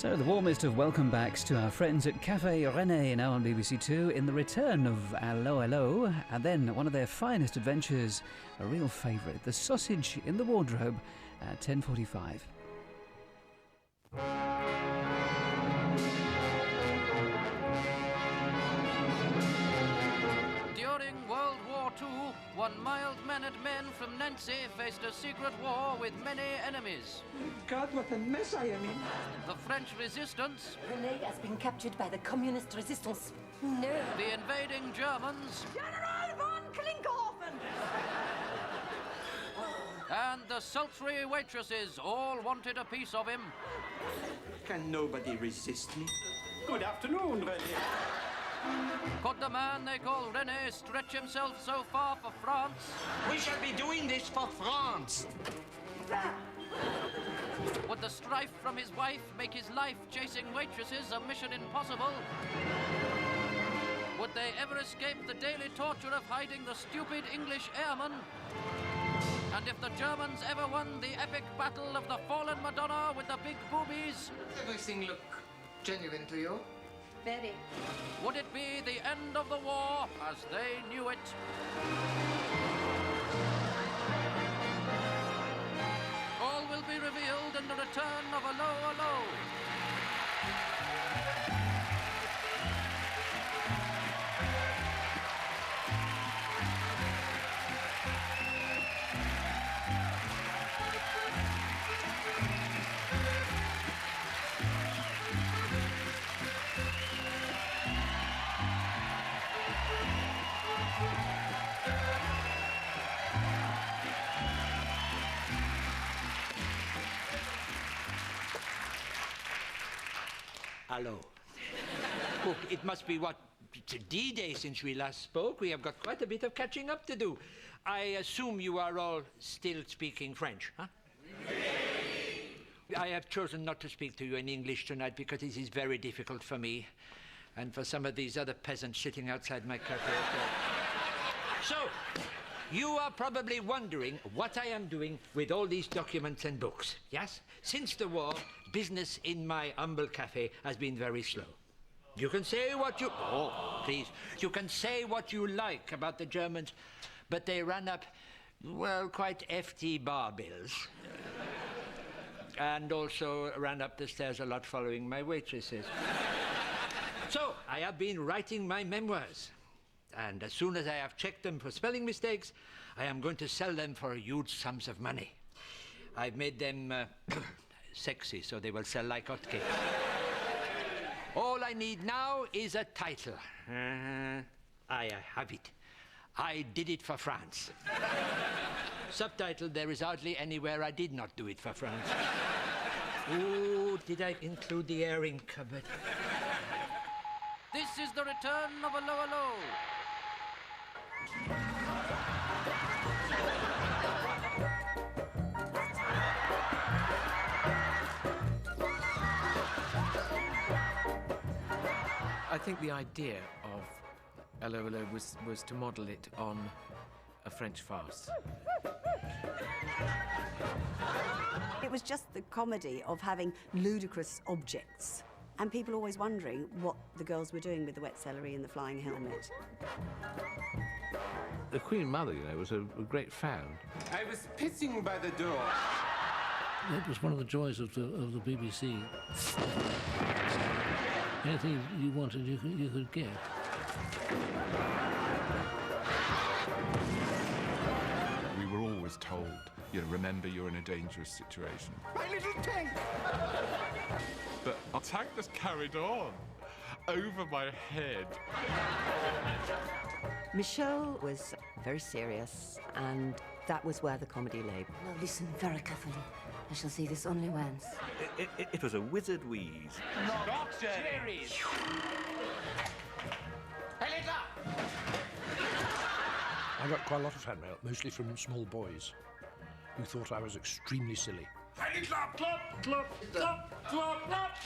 So the warmest of welcome backs to our friends at Cafe Renee now on BBC Two in the Return of Allo Allo, and then one of their finest adventures, a real favourite, The Sausage in the Wardrobe at 10:45. During World War II, one mild-mannered man from Nancy faced a secret war with many enemies. God, what a mess I am in. The French resistance, Rene has been captured by the communist resistance. No. the invading Germans, General von Klinkhofen! and the sultry waitresses all wanted a piece of him. Can nobody resist me? Good afternoon, Rene. Could the man they call Rene stretch himself so far for France? We shall be doing this for France. Would the strife from his wife make his life chasing waitresses a mission impossible? Would they ever escape the daily torture of hiding the stupid English airmen? And if the Germans ever won the epic battle of the Fallen Madonna with the big boobies, Everything look genuine to you? Very. would it be the end of the war as they knew it? All will be revealed in the Return of Allo Allo. Hello. Cook, it must be what, it's a D-Day since we last spoke. We have got quite a bit of catching up to do. I assume you are all still speaking French, huh? I have chosen not to speak to you in English tonight because it is very difficult for me and for some of these other peasants sitting outside my cafe. So, you are probably wondering what I am doing with all these documents and books, yes? Since the war, business in my humble cafe has been very slow. You can say what you... Oh, please. You can say what you like about the Germans, but they ran up, well, quite hefty bar bills. And also ran up the stairs a lot following my waitresses. So, I have been writing my memoirs. And as soon as I have checked them for spelling mistakes, I am going to sell them for huge sums of money. I've made them sexy, so they will sell like hotcakes. All I need now is a title. I have it. I did it for France. Subtitle, there is hardly anywhere I did not do it for France. Oh, did I include the airing cupboard? This is the Return of Allo Allo. I think the idea of Allo Allo was to model it on a French farce. It was just the comedy of having ludicrous objects and people always wondering what the girls were doing with the wet celery and the flying helmet. The Queen Mother, you know, was a great fan. I was pissing by the door. It was one of the joys of the BBC. Anything you wanted, you could get. We were always told, you know, remember you're in a dangerous situation. My little tank! But our tank just carried on over my head. Michelle was very serious, and that was where the comedy lay. Now listen very carefully. I shall say this only once. It was a wizard wheeze. Not cherries! Helga! I got quite a lot of fan mail, mostly from small boys, who thought I was extremely silly. Heidi clap, clap, clap, clap, clap, clap!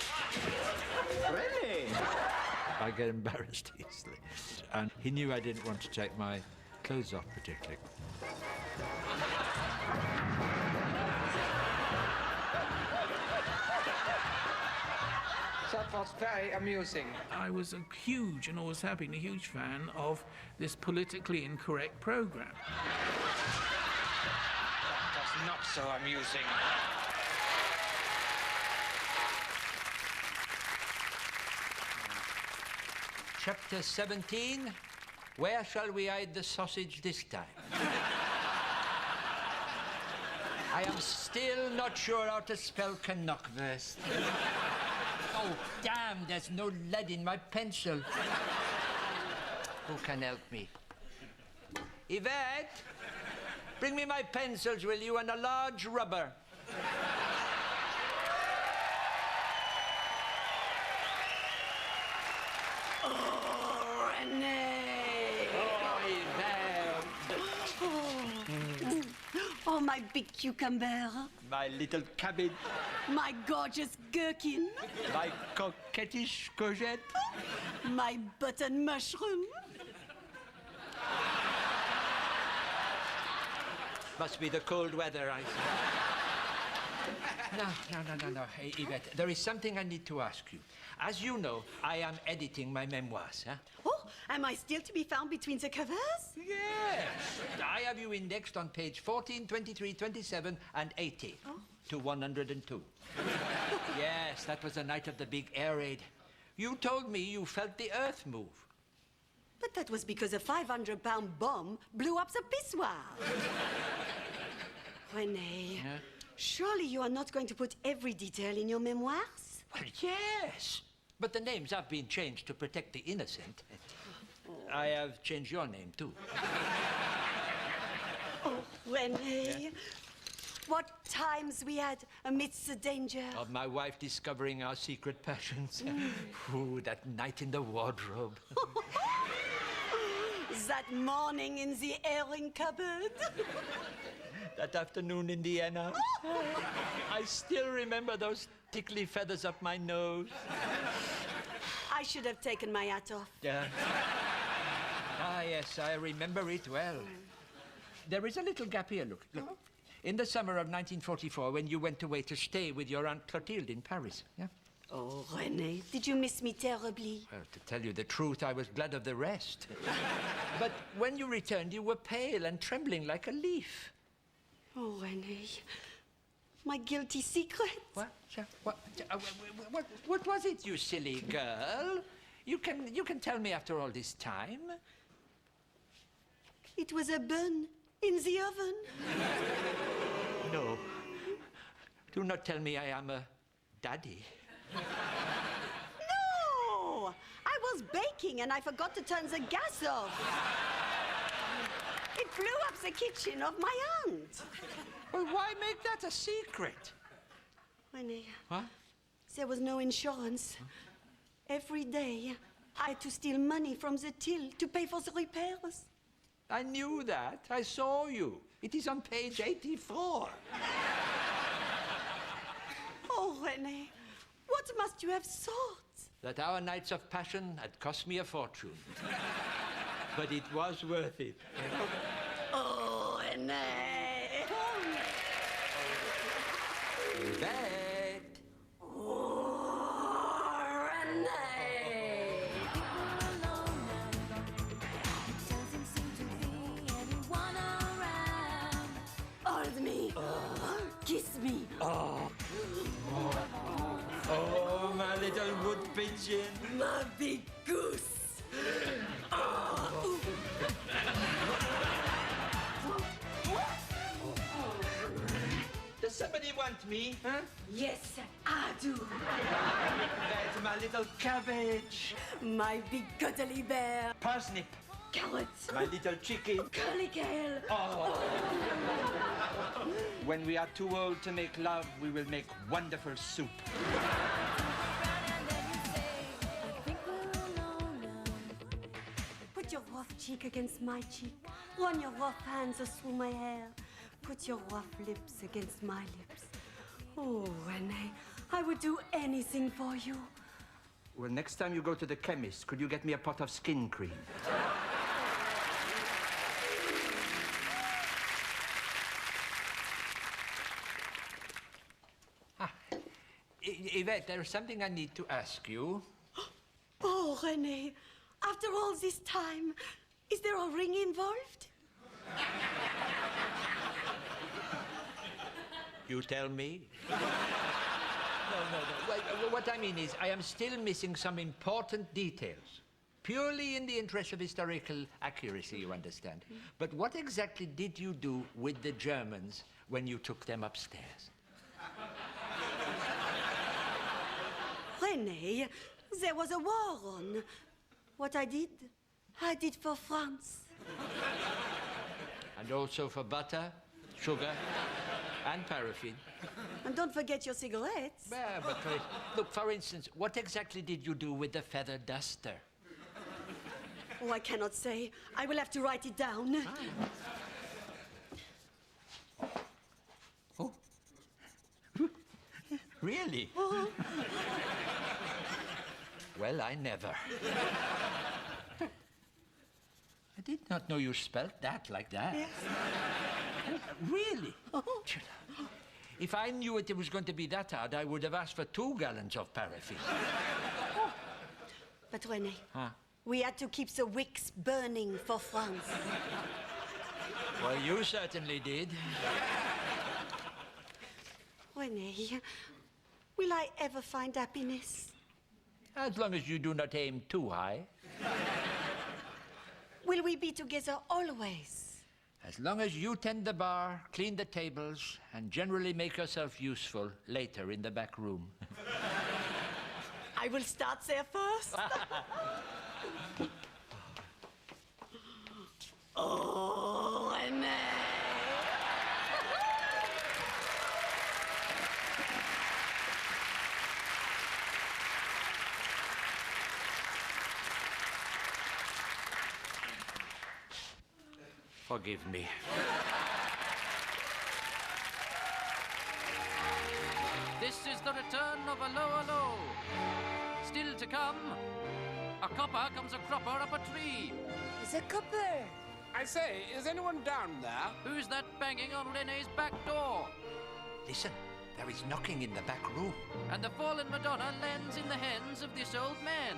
Really? I get embarrassed easily. And he knew I didn't want to take my clothes off particularly. was very amusing. I was a huge, and always have been a huge fan of this politically incorrect program. That was not so amusing. Chapter 17. Where shall we hide the sausage this time? I am still not sure how to spell Canuckverse. Oh, damn, there's no lead in my pencil. Who can help me? Yvette, bring me my pencils, will you, and a large rubber. Oh, Rene! Oh, Yvette! Oh, my big cucumber. My little cabbage. My gorgeous gherkin. My coquettish courgette. My button mushroom. Must be the cold weather, I see. No. Hey, Yvette, there is something I need to ask you. As you know, I am editing my memoirs, huh? Oh, am I still to be found between the covers? Yes. I have you indexed on page 14, 23, 27, and 80 to 102. Yes, that was the night of the big air raid. You told me you felt the earth move. But that was because a 500-pound bomb blew up the pissoir. Rene, surely you are not going to put every detail in your memoirs? Well, yes. But the names have been changed to protect the innocent. I have changed your name, too. Oh, Rene, what times we had amidst the danger. Of my wife discovering our secret passions. Ooh, that night in the wardrobe. That morning in the airing cupboard. That afternoon in the hen house. I still remember those tickly feathers up my nose. I should have taken my hat off. Yeah. Ah, yes, I remember it well. There is a little gap here, look. In the summer of 1944, when you went away to stay with your Aunt Clotilde in Paris, yeah? Oh, Rene, did you miss me terribly? Well, to tell you the truth, I was glad of the rest. But when you returned, you were pale and trembling like a leaf. Oh, Rene, my guilty secret. What? What was it, you silly girl? You can tell me after all this time. It was a bun in the oven. No. Do not tell me I am a daddy. No! I was baking and I forgot to turn the gas off. It blew up the kitchen of my aunt. Well, why make that a secret? Rene, What? there was no insurance. Every day, I had to steal money from the till to pay for the repairs. I knew that. I saw you. It is on page 84. Oh, Rene, what must you have thought? That our nights of passion had cost me a fortune. But it was worth it. Oh, Rene. Yvette. Oh, Rene. Hold me. Kiss me. Oh, my little wood pigeon. My big goose. Does somebody want me, huh? Yes, I do. That's my little cabbage. My big cuddly bear. Parsnip. Carrots. My little chicken. Curly kale. Oh. When we are too old to make love, we will make wonderful soup. Put your rough cheek against my cheek. Run your rough hands through my hair. Put your rough lips against my lips. Oh, Rene, I would do anything for you. Well, next time you go to the chemist, could you get me a pot of skin cream? Yvette, there's something I need to ask you. Oh, Rene, after all this time, is there a ring involved? You tell me. No. Well, what I mean is, I am still missing some important details. Purely in the interest of historical accuracy, you understand. But what exactly did you do with the Germans when you took them upstairs? Rene, there was a war on. What I did for France. And also for butter, sugar, and paraffin. And don't forget your cigarettes. Well, but look, for instance, what exactly did you do with the feather duster? Oh, I cannot say. I will have to write it down. Oh. Really? Oh. Well, I never. I did not know you spelt that like that. Yes. Really? If I knew it was going to be that hard, I would have asked for 2 gallons of paraffin. But, Rene, Huh? we had to keep the wicks burning for France. Well, you certainly did. Rene, will I ever find happiness? As long as you do not aim too high. Will we be together always? As long as you tend the bar, clean the tables, and generally make yourself useful later in the back room. I will start there first. Oh, Rene! Forgive me. This is the return of Allo Allo. Still to come, a copper comes a cropper up a tree. The copper. I say, is anyone down there? Who's that banging on Rene's back door? Listen, there is knocking in the back room. And the Fallen Madonna lands in the hands of this old man.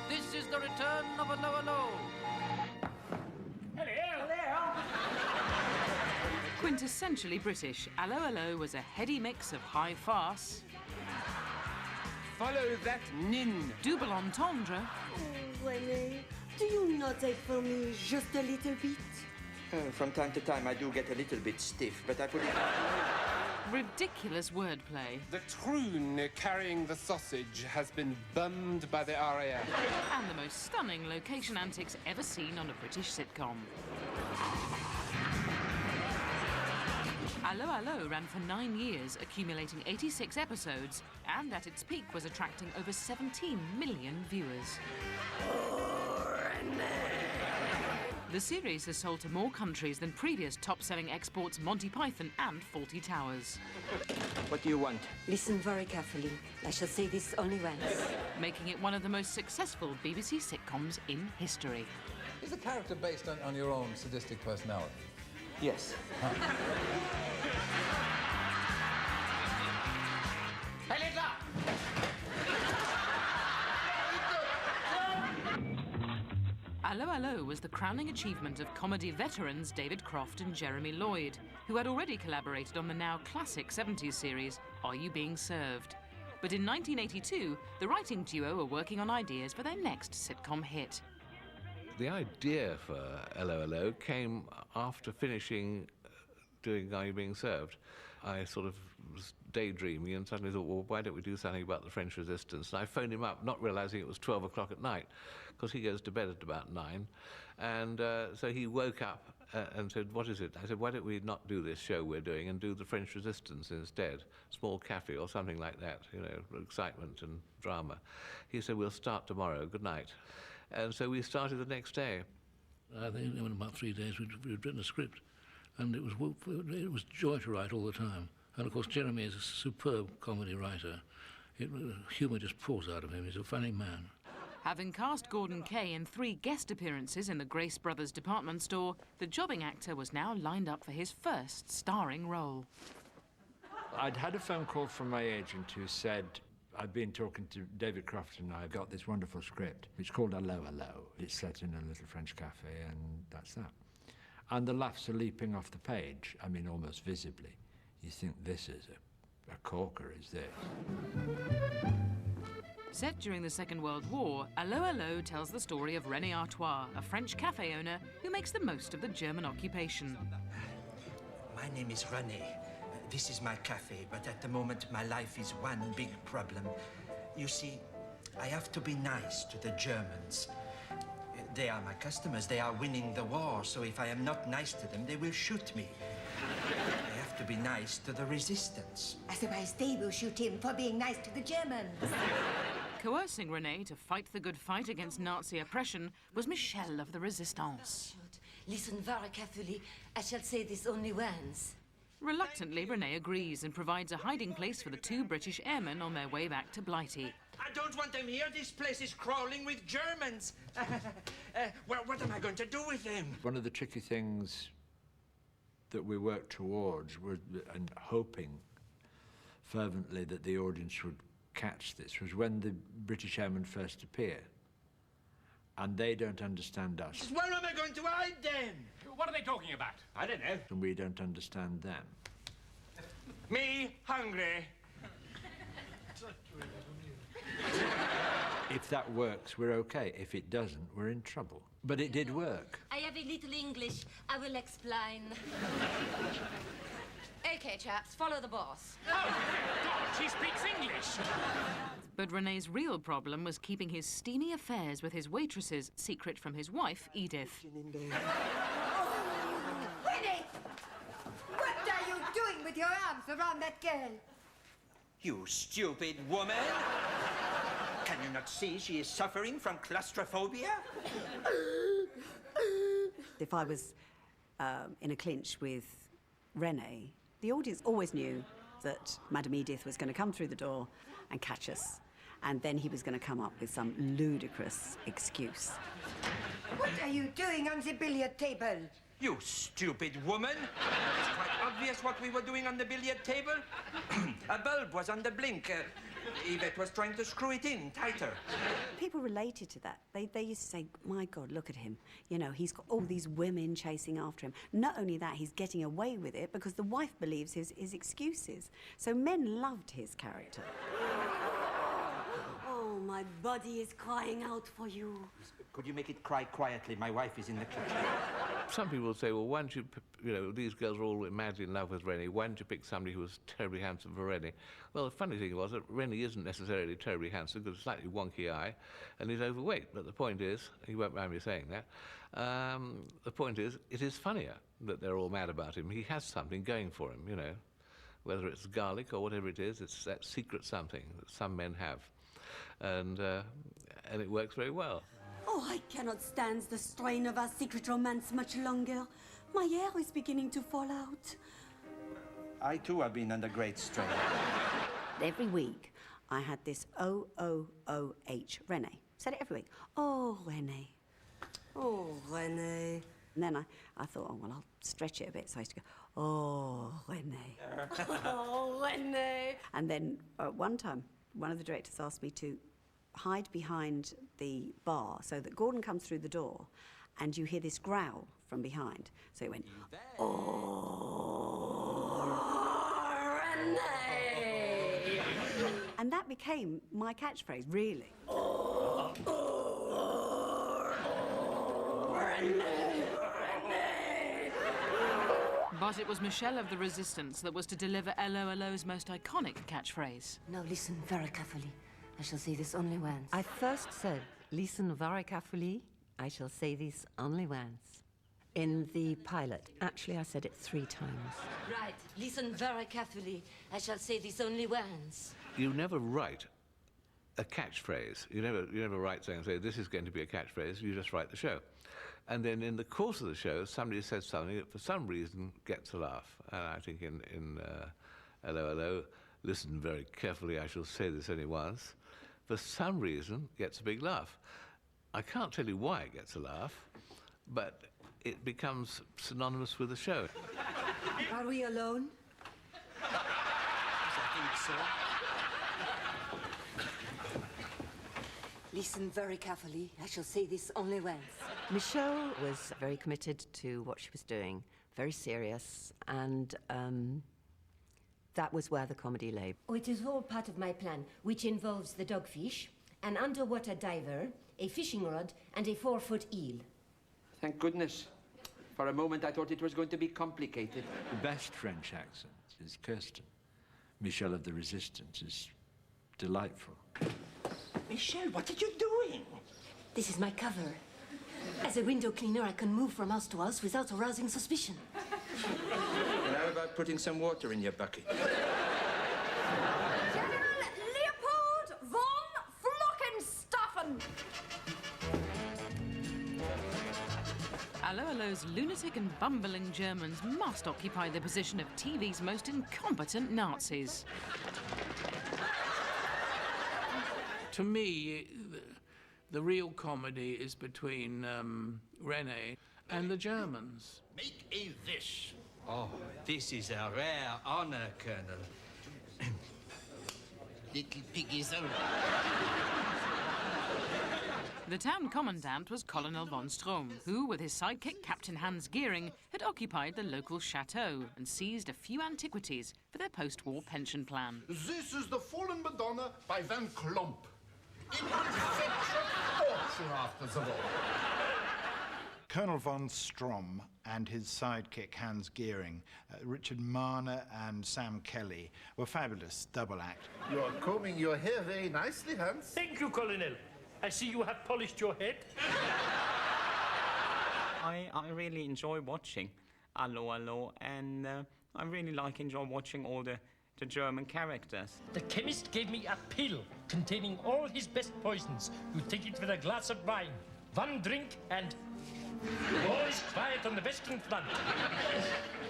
This is the return of Allo Allo. Quintessentially British, Allo Allo was a heady mix of high farce, Follow that nin. double entendre, Oh, Rene, do you not take for me just a little bit? From time to time, I do get a little bit stiff, but I put it... ridiculous wordplay, The troon carrying the sausage has been bummed by the RAF. and the most stunning location antics ever seen on a British sitcom. Allo Allo ran for 9 years, accumulating 86 episodes, and at its peak was attracting over 17 million viewers. The series has sold to more countries than previous top-selling exports Monty Python and Fawlty Towers. What do you want? Listen very carefully. I shall say this only once. Making it one of the most successful BBC sitcoms in history. Is the character based on your own sadistic personality? Yes. Allo Allo was the crowning achievement of comedy veterans David Croft and Jeremy Lloyd, who had already collaborated on the now classic 70s series, Are You Being Served? But in 1982, the writing duo were working on ideas for their next sitcom hit. The idea for Allo Allo came after finishing doing Are You Being Served? I sort of was daydreaming and suddenly thought, well, why don't we do something about the French resistance? And I phoned him up, not realizing it was 12 o'clock at night, because he goes to bed at about 9. And so he woke up and said, what is it? I said, why don't we not do this show we're doing and do the French resistance instead? Small cafe or something like that, you know, excitement and drama. He said, we'll start tomorrow, good night. And so we started the next day. I think in about 3 days we'd written a script, and it was joy to write all the time. And of course Jeremy is a superb comedy writer. Humour just pours out of him. He's a funny man. Having cast Gorden Kaye in 3 guest appearances in the Grace Brothers department store, the jobbing actor was now lined up for his first starring role. I'd had a phone call from my agent who said, I've been talking to David Croft and I got this wonderful script. It's called Allo Allo. It's set in a little French cafe, and that's that. And the laughs are leaping off the page, I mean, almost visibly. You think this is a corker, is this? Set during the Second World War, Allo Allo tells the story of René, a French cafe owner who makes the most of the German occupation. My name is Rene. This is my cafe, but at the moment my life is one big problem. You see, I have to be nice to the Germans. They are my customers, they are winning the war, so if I am not nice to them, they will shoot me. I have to be nice to the resistance. Otherwise they will shoot him for being nice to the Germans. Coercing René to fight the good fight against Nazi oppression was Michelle of the Resistance. Listen very carefully. I shall say this only once. Reluctantly, René agrees and provides a hiding place for the two British airmen on their way back to Blighty. I don't want them here. This place is crawling with Germans. Well, what am I going to do with them? One of the tricky things that we worked towards and hoping fervently that the audience would catch this was when the British airmen first appear and they don't understand us. Where am I going to hide them? What are they talking about? I don't know. And we don't understand them. Me, hungry. If that works, we're okay. If it doesn't, we're in trouble. But it did work. I have a little English. I will explain. Okay, chaps, follow the boss. Oh, God, she speaks English! But René's real problem was keeping his steamy affairs with his waitresses secret from his wife, Edith. Rene! What are you doing with your arms around that girl? You stupid woman! Can you not see she is suffering from claustrophobia? If I was in a clinch with Rene, the audience always knew that Madame Edith was going to come through the door and catch us, and then he was going to come up with some ludicrous excuse. What are you doing on the billiard table? You stupid woman! It's quite obvious what we were doing on the billiard table. A bulb was on the blink. Yvette was trying to screw it in tighter. People related to that. They used to say, my God, look at him. You know, he's got all these women chasing after him. Not only that, he's getting away with it because the wife believes his excuses. So men loved his character. Oh, my body is crying out for you. Could you make it cry quietly? My wife is in the kitchen. Some people will say, well, why don't you, these girls are all madly in love with Rene. Why don't you pick somebody who was terribly handsome for Rene? Well, the funny thing was that Rene isn't necessarily terribly handsome, got a slightly wonky eye, and he's overweight. But the point is, he won't mind me saying that, the point is, it is funnier that they're all mad about him. He has something going for him, you know. Whether it's garlic or whatever it is, it's that secret something that some men have. And it works very well. Oh, I cannot stand the strain of our secret romance much longer. My hair is beginning to fall out. I, too, have been under great strain. Every week, I had this O-O-O-H, Rene. Said it every week. Oh, Rene. Oh, Rene. And then I thought, oh, well, I'll stretch it a bit. So I used to go, oh, Rene. Oh, Rene. And then one time, one of the directors asked me to hide behind the bar so that Gorden comes through the door and you hear this growl from behind. So he went, oh, Rene. And that became my catchphrase, really. Oh, Rene. But it was Michelle of the Resistance that was to deliver Allo Allo's most iconic catchphrase. Now listen very carefully. I shall say this only once. I first said, listen very carefully. I shall say this only once. In the pilot. Actually, I said it 3 times. Right. Listen very carefully. I shall say this only once. You never write a catchphrase. You never write saying, say, this is going to be a catchphrase. You just write the show. And then in the course of the show, somebody says something that for some reason gets a laugh. And I think in Allo Allo, listen very carefully, I shall say this only once, for some reason gets a big laugh. I can't tell you why it gets a laugh, but it becomes synonymous with the show. Are we alone? I think so. Listen very carefully. I shall say this only once. Michelle was very committed to what she was doing, very serious, and that was where the comedy lay. Oh, it is all part of my plan, which involves the dogfish, an underwater diver, a fishing rod, and a 4-foot eel. Thank goodness. For a moment, I thought it was going to be complicated. The best French accent is Kirsten. Michelle of the Resistance is delightful. Michelle, what are you doing? This is my cover. As a window cleaner, I can move from house to house without arousing suspicion. And how about putting some water in your bucket? General Leopold von Flockenstaffen! Allo Allo's lunatic and bumbling Germans must occupy the position of TV's most incompetent Nazis. To me, the real comedy is between Rene and the Germans. Make a wish. Oh, this is a rare honor, Colonel. Little piggies over. The town commandant was Colonel Bostrom, who, with his sidekick Captain Hans Geering, had occupied the local chateau and seized a few antiquities for their post-war pension plan. This is the Fallen Madonna by Van Klomp. It will fetch a fortune after the war. Colonel von Strom and his sidekick Hans Geering, Richard Marner and Sam Kelly were fabulous double act. You are combing your hair very nicely, Hans. Thank you, Colonel. I see you have polished your head. I really enjoy watching Allo Allo, and I really enjoy watching all the German characters. The chemist gave me a pill containing all his best poisons. You take it with a glass of wine, one drink, and all is quiet on the Western Front.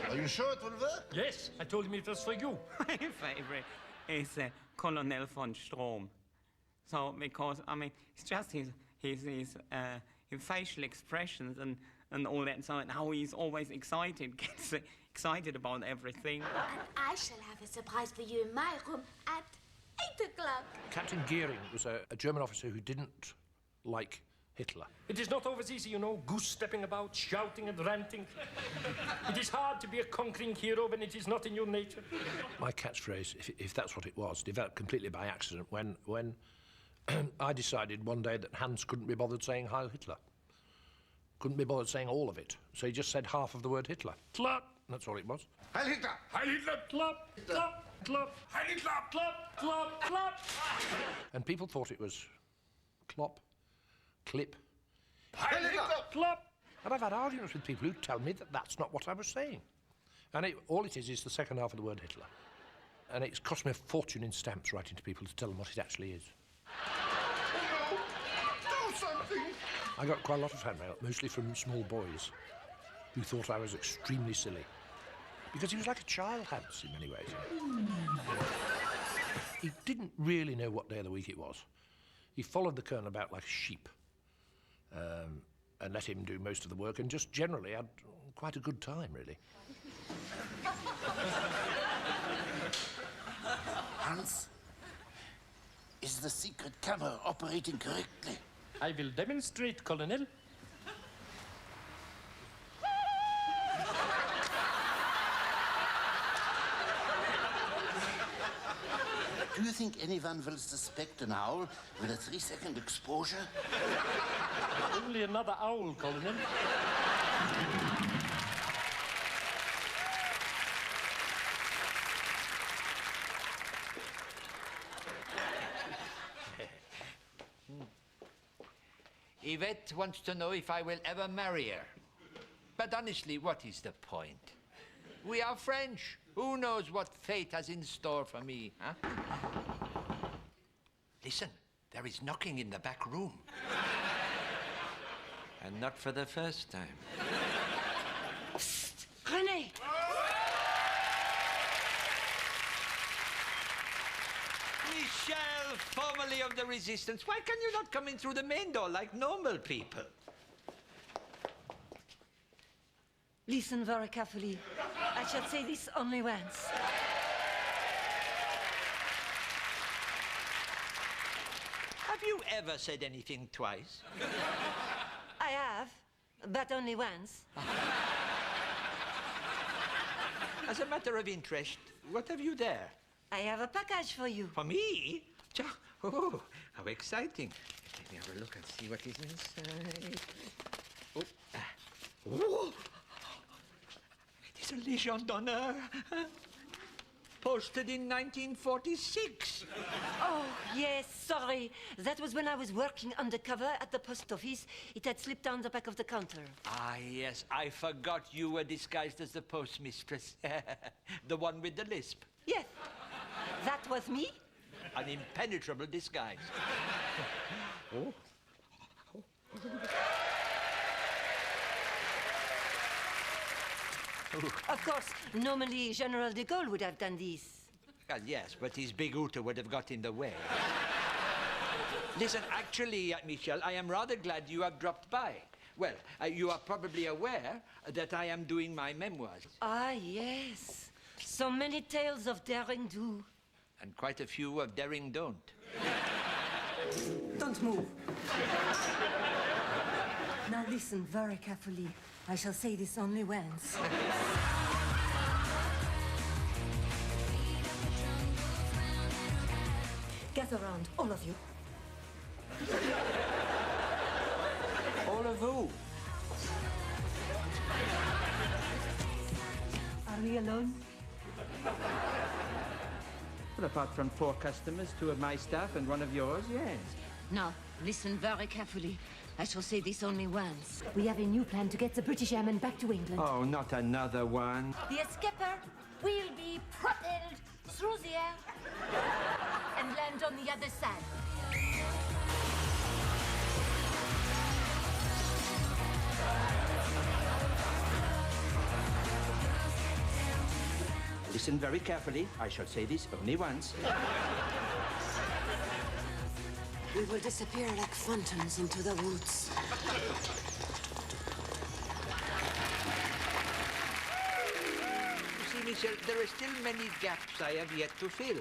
Are you sure it will work? Yes, I told him it was for you. My favorite is Colonel von Strom. So, because, I mean, it's just his facial expressions and all that, so how he's always excited, gets excited about everything. And I shall have a surprise for you in my room at 8 o'clock. Captain Geering was a German officer who didn't like Hitler. It is not always easy, you know, goose-stepping about, shouting and ranting. It is hard to be a conquering hero when it is not in your nature. My catchphrase, if that's what it was, developed completely by accident when I decided one day that Hans couldn't be bothered saying Heil Hitler. Couldn't be bothered saying all of it. So he just said half of the word Hitler. Clap. That's all it was. Heil Hitler! Heil Hitler! Clap, clap, clap. Heil Hitler! Clap, clap, clap. And people thought it was clop, clip. Heil Hitler! Clap. And I've had arguments with people who tell me that that's not what I was saying. And all it is the second half of the word Hitler. And it's cost me a fortune in stamps writing to people to tell them what it actually is. Do something! I got quite a lot of fan mail, mostly from small boys, who thought I was extremely silly. Because he was like a child, Hans, in many ways. He didn't really know what day of the week it was. He followed the Colonel about like a sheep, and let him do most of the work, and just generally had quite a good time, really. Hans, is the secret camera operating correctly? I will demonstrate, Colonel. Do you think anyone will suspect an owl with a 3-second exposure? Only another owl, Colonel. Yvette wants to know if I will ever marry her. But honestly, what is the point? We are French. Who knows what fate has in store for me, huh? Listen, there is knocking in the back room. And not for the first time. Psst! Rene! Michelle, formerly of the Resistance, why can you not come in through the main door like normal people? Listen very carefully. I shall say this only once. Have you ever said anything twice? I have, but only once. As a matter of interest, what have you there? I have a package for you. For me? Oh, how exciting. Let me have a look and see what is inside. Oh, oh. It is a Légion d'honneur. Posted in 1946. Oh, yes, sorry. That was when I was working undercover at the post office. It had slipped down the back of the counter. Ah, yes, I forgot you were disguised as the postmistress. The one with the lisp. Yes, that was me. An impenetrable disguise. Oh. Of course, normally General de Gaulle would have done this. Well, yes, but his big Uta would have got in the way. Listen, actually, Michelle, I am rather glad you have dropped by. Well, you are probably aware that I am doing my memoirs. Ah, yes. So many tales of daring do. And quite a few of daring don't. Don't move. Now listen very carefully. I shall say this only once. Gather round, all of you. All of who? Are we alone? Well, apart from 4 customers, 2 of my staff and 1 of yours, yes. Now, listen very carefully. I shall say this only once. We have a new plan to get the British airmen back to England. Oh, not another one. The escaper will be propelled through the air and land on the other side. Listen very carefully. I shall say this only once. We will disappear like phantoms into the woods. You see, Michelle, there are still many gaps I have yet to fill.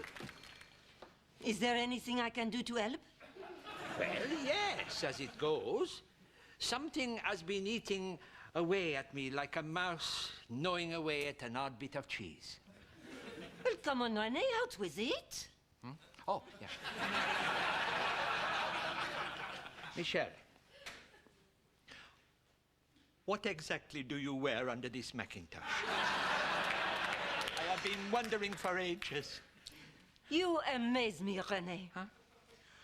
Is there anything I can do to help? Well, yes, as it goes. Something has been eating away at me like a mouse gnawing away at an odd bit of cheese. Well, come on, Rene, out with it. Oh, yeah. Michelle, what exactly do you wear under this Macintosh? I have been wondering for ages. You amaze me, Rene. Huh?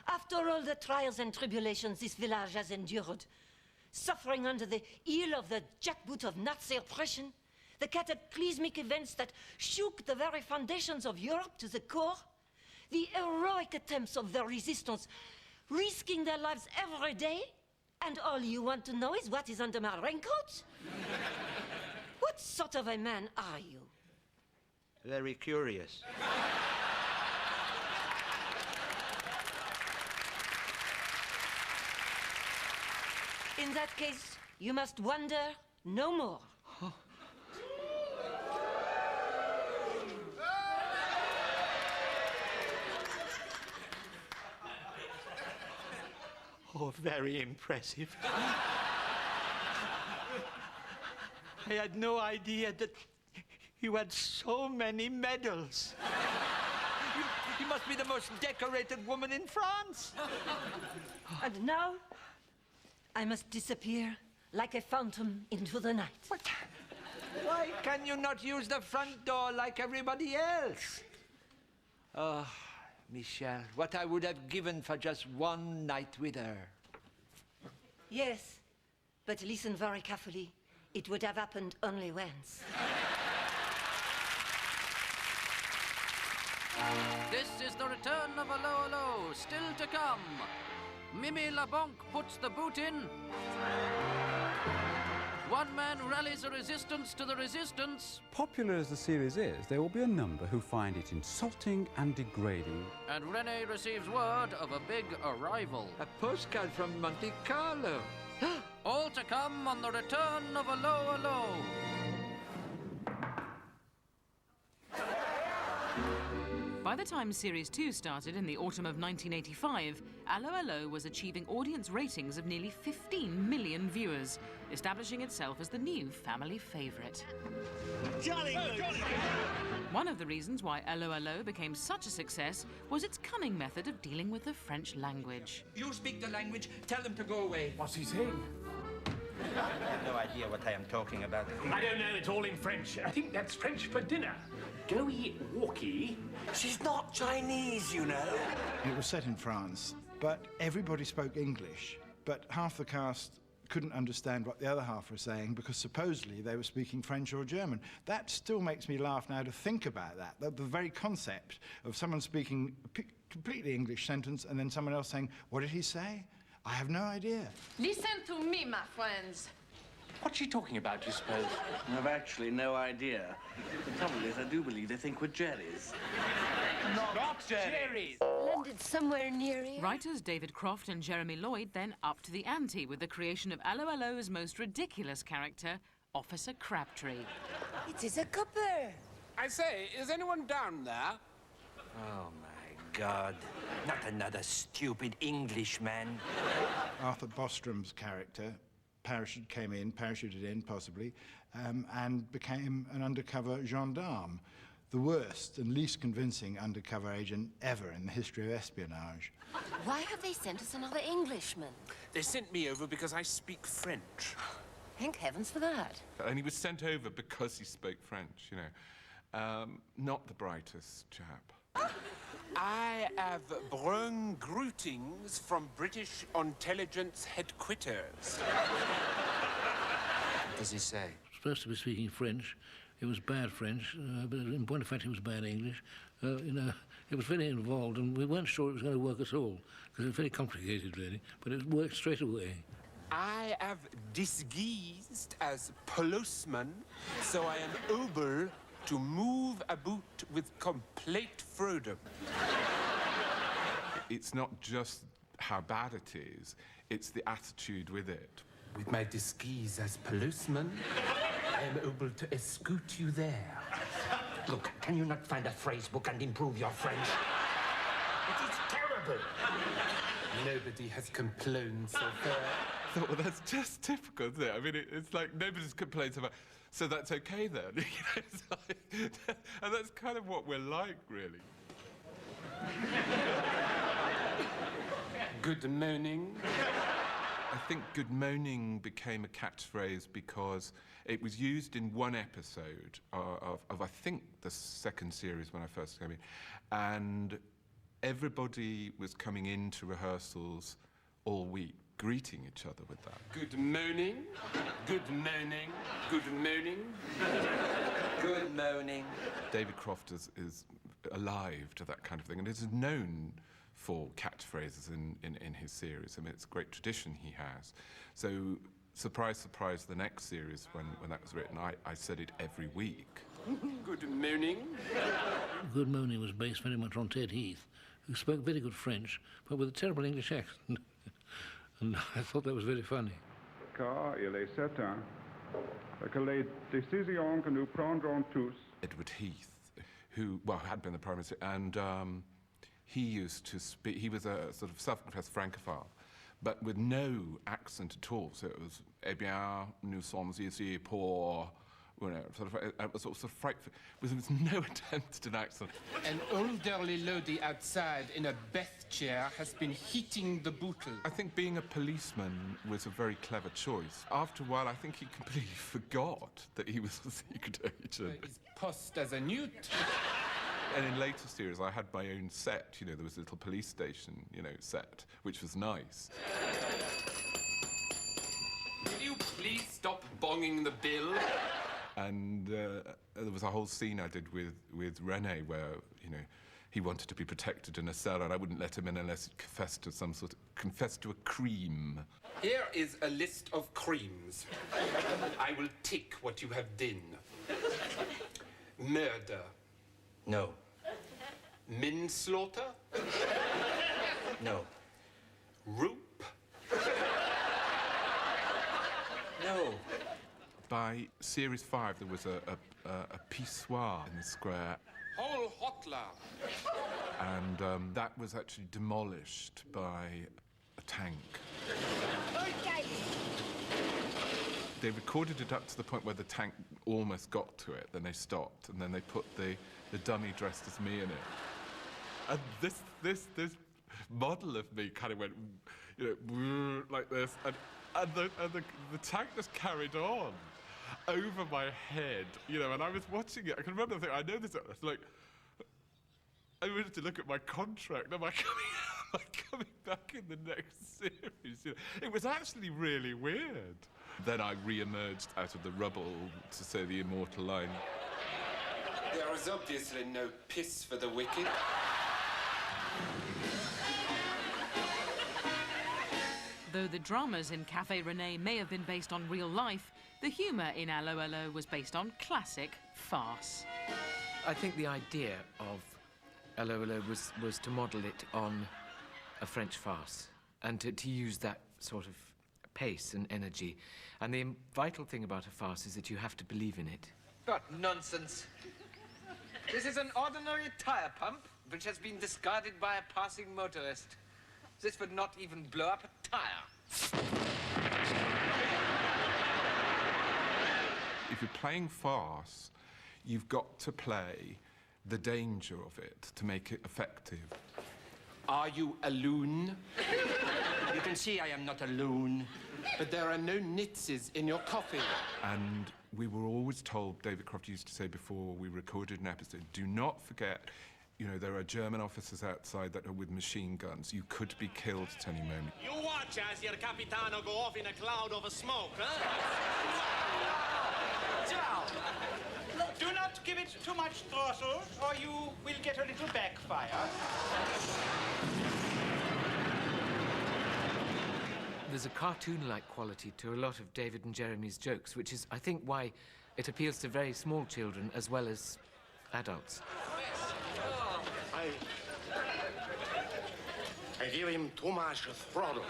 After all the trials and tribulations this village has endured, suffering under the heel of the jackboot of Nazi oppression, the cataclysmic events that shook the very foundations of Europe to the core, the heroic attempts of the resistance, risking their lives every day, and all you want to know is what is under my raincoat? What sort of a man are you? Very curious. In that case, you must wonder no more. Oh, very impressive. I had no idea that you had so many medals. You must be the most decorated woman in France. And now, I must disappear like a phantom into the night. What? Why can you not use the front door like everybody else? Oh, Michelle, what I would have given for just one night with her. Yes, but listen very carefully. It would have happened only once. This is the return of Allo Allo, still to come. Mimi LeBonc puts the boot in. One man rallies the resistance to the resistance. Popular as the series is, there will be a number who find it insulting and degrading. And Rene receives word of a big arrival. A postcard from Monte Carlo. All to come on the return of Allo Allo. By the time Series 2 started in the autumn of 1985, Allo Allo was achieving audience ratings of nearly 15 million viewers, establishing itself as the new family favourite. Jolly good! One of the reasons why Allo Allo became such a success was its cunning method of dealing with the French language. You speak the language, tell them to go away. What's he saying? I have no idea what I am talking about. I don't know, it's all in French. I think that's French for dinner. Go-y, walkie. She's not Chinese, you know. It was set in France, but everybody spoke English. But half the cast couldn't understand what the other half were saying because supposedly they were speaking French or German. That still makes me laugh now to think about that. The very concept of someone speaking a completely English sentence and then someone else saying, what did he say? I have no idea. Listen to me, my friends. What's she talking about, you suppose? I've actually no idea. The trouble is, I do believe they think we're Jerrys. Not Jerry's. Landed somewhere near here. Writers David Croft and Jeremy Lloyd then upped the ante with the creation of Allo Allo's most ridiculous character, Officer Crabtree. It is a copper. I say, is anyone down there? Oh, my God. Not another stupid Englishman. Arthur Bostrom's character parachuted in, possibly, and became an undercover gendarme. The worst and least convincing undercover agent ever in the history of espionage. Why have they sent us another Englishman? They sent me over because I speak French. Thank heavens for that. And he was sent over because he spoke French, you know. Not the brightest chap. I have brung greetings from British intelligence headquarters. What does he say? Supposed to be speaking French. It was bad French, but in point of fact, it was bad English. You know, it was very involved, and we weren't sure it was going to work at all, because it was very complicated, really. But it worked straight away. I have disguised as policeman, so I am able to move about with complete freedom. It's not just how bad it is, it's the attitude with it. With my disguise as policeman, I am able to escort you there. Look, can you not find a phrase book and improve your French? It is terrible. Nobody has complained so far. I thought, well, that's just typical, isn't it? I mean, it's like nobody's complained about, so that's okay then. You know, it's like, and that's kind of what we're like, really. Good morning. I think good morning became a catchphrase because it was used in one episode of I think, the second series when I first came in. And everybody was coming into rehearsals all week, greeting each other with that. Good morning. Good morning. Good morning. Good morning. David Croft is alive to that kind of thing and is known for catchphrases in his series. I mean, it's a great tradition he has. So, surprise, surprise, the next series, when that was written, I said it every week. Good morning. Good Morning was based very much on Ted Heath, who spoke very good French, but with a terrible English accent. And I thought that was very funny. Car il est certain que les décisions que nous prendrons tous. Edward Heath, who, well, had been the Prime Minister, and he used to speak, he was a sort of self-confessed francophile, but with no accent at all. So it was, eh bien, nous sommes ici pour, you know, it was sort of frightful. There was no attempt at an accent. An elderly lady outside in a bath chair has been heating the bottle. I think being a policeman was a very clever choice. After a while, I think he completely forgot that he was a secret agent. He's posed as a newt. And in later series, I had my own set. You know, there was a little police station, you know, set, which was nice. Will you please stop bonging the bill? And there was a whole scene I did with Rene where, you know, he wanted to be protected in a cell and I wouldn't let him in unless he confessed to a cream. Here is a list of creams. I will tick what you have done. Murder. No. Manslaughter? No. Rope? No. By series 5, there was a pissoir in the square. Whole hot butler. And that was actually demolished by a tank. Okay. They recorded it up to the point where the tank almost got to it, then they stopped, and then they put the dummy dressed as me in it. And this model of me kind of went, you know, like this, and the tank just carried on over my head, you know, and I was watching it. I can remember thinking, I know this, it's like, I wanted to look at my contract. Am I coming back in the next series? You know, it was actually really weird. Then I re-emerged out of the rubble to say the immortal line. There is obviously no piss for the wicked. Though the dramas in Cafe Renee may have been based on real life, the humour in Allo Allo was based on classic farce. I think the idea of Allo Allo was to model it on a French farce and to use that sort of pace and energy. And the vital thing about a farce is that you have to believe in it. What nonsense. This is an ordinary tire pump which has been discarded by a passing motorist. This would not even blow up a tire. If you're playing farce, you've got to play the danger of it to make it effective. Are you a loon? You can see I am not a loon. But there are no nitzes in your coffee. And we were always told, David Croft used to say before we recorded an episode, do not forget, you know, there are German officers outside that are with machine guns. You could be killed at any moment. You watch as your capitano go off in a cloud of smoke, huh? Do not give it too much throttle, or you will get a little backfire. There's a cartoon-like quality to a lot of David and Jeremy's jokes, which is, I think, why it appeals to very small children as well as adults. I give him too much throttle.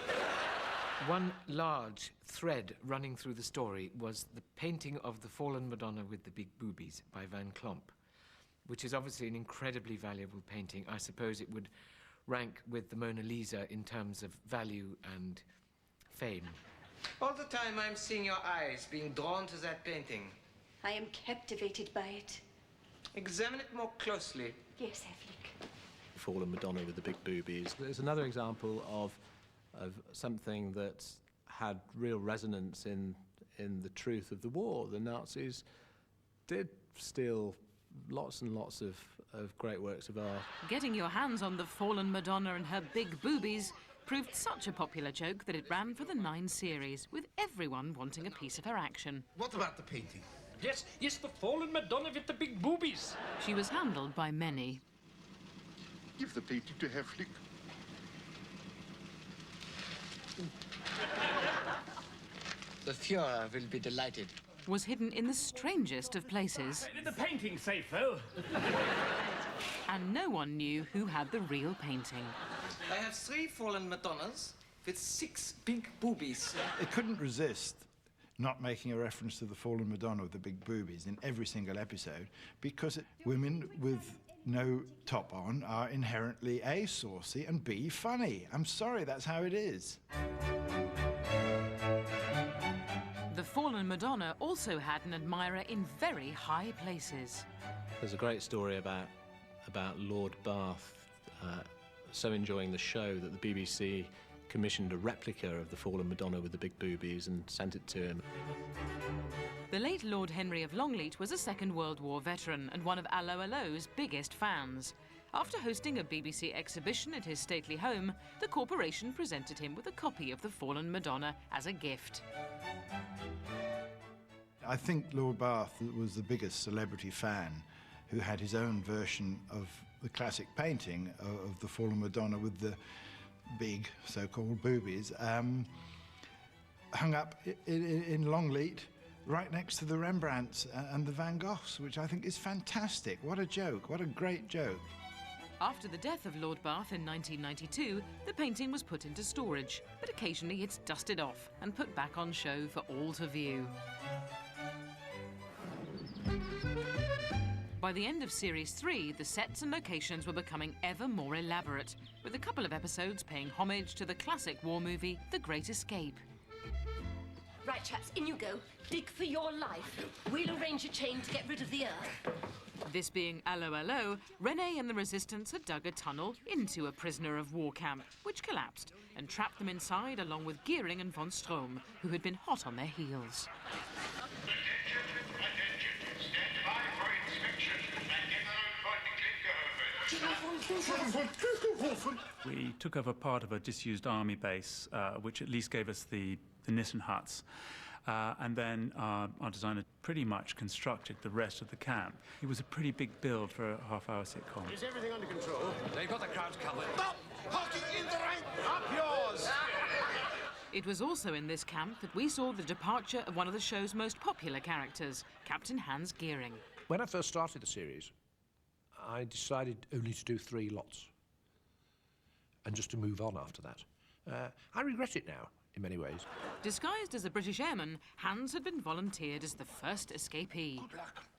One large thread running through the story was the painting of the Fallen Madonna with the big boobies by Van Klomp, which is obviously an incredibly valuable painting. I suppose it would rank with the Mona Lisa in terms of value and fame. All the time I'm seeing your eyes being drawn to that painting. I am captivated by it. Examine it more closely. Yes, Heflik. Fallen Madonna with the big boobies. There's another example of something that had real resonance in the truth of the war. The Nazis did steal lots and lots of great works of art. Getting your hands on the Fallen Madonna and her big boobies proved such a popular joke that it ran for the 9 series, with everyone wanting a piece of her action. What about the painting? Yes, the Fallen Madonna with the big boobies. She was handled by many. Give the painting to Heflik. The Führer will be delighted. Was hidden in the strangest of places. The painting's safe, though. And no one knew who had the real painting. I have 3 Fallen Madonnas with 6 big boobies. They couldn't resist not making a reference to the Fallen Madonna with the big boobies in every single episode, because women with no top on are inherently A, saucy, and B, funny. I'm sorry, that's how it is. The Fallen Madonna also had an admirer in very high places. There's a great story about Lord Bath so enjoying the show that the BBC commissioned a replica of the Fallen Madonna with the big boobies and sent it to him. The late Lord Henry of Longleat was a Second World War veteran and one of Allo Allo's biggest fans. After hosting a BBC exhibition at his stately home, the corporation presented him with a copy of the Fallen Madonna as a gift. I think Lord Bath was the biggest celebrity fan who had his own version of the classic painting of the Fallen Madonna with the big so-called boobies, hung up in Longleat, right next to the Rembrandts and the Van Goghs, which I think is fantastic. What a joke, what a great joke. After the death of Lord Bath in 1992, the painting was put into storage, but occasionally it's dusted off and put back on show for all to view. By By the end of Series 3, the sets and locations were becoming ever more elaborate, with a couple of episodes paying homage to the classic war movie, The Great Escape. Right, chaps, in you go. Dig for your life. We'll arrange a chain to get rid of the earth. This being Allo Allo, Rene and the Resistance had dug a tunnel into a prisoner of war camp, which collapsed and trapped them inside along with Goering and Bostrom, who had been hot on their heels. We took over part of a disused army base, which at least gave us the Nissen huts. And then our designer pretty much constructed the rest of the camp. It was a pretty big build for a half-hour sitcom. Is everything under control? They've got the crowds covered. Stop! Parking in the rank! Up yours! It was also in this camp that we saw the departure of one of the show's most popular characters, Captain Hans Goering. When I first started the series, I decided only to do 3 lots and just to move on after that. I regret it now, in many ways. Disguised as a British airman, Hans had been volunteered as the first escapee.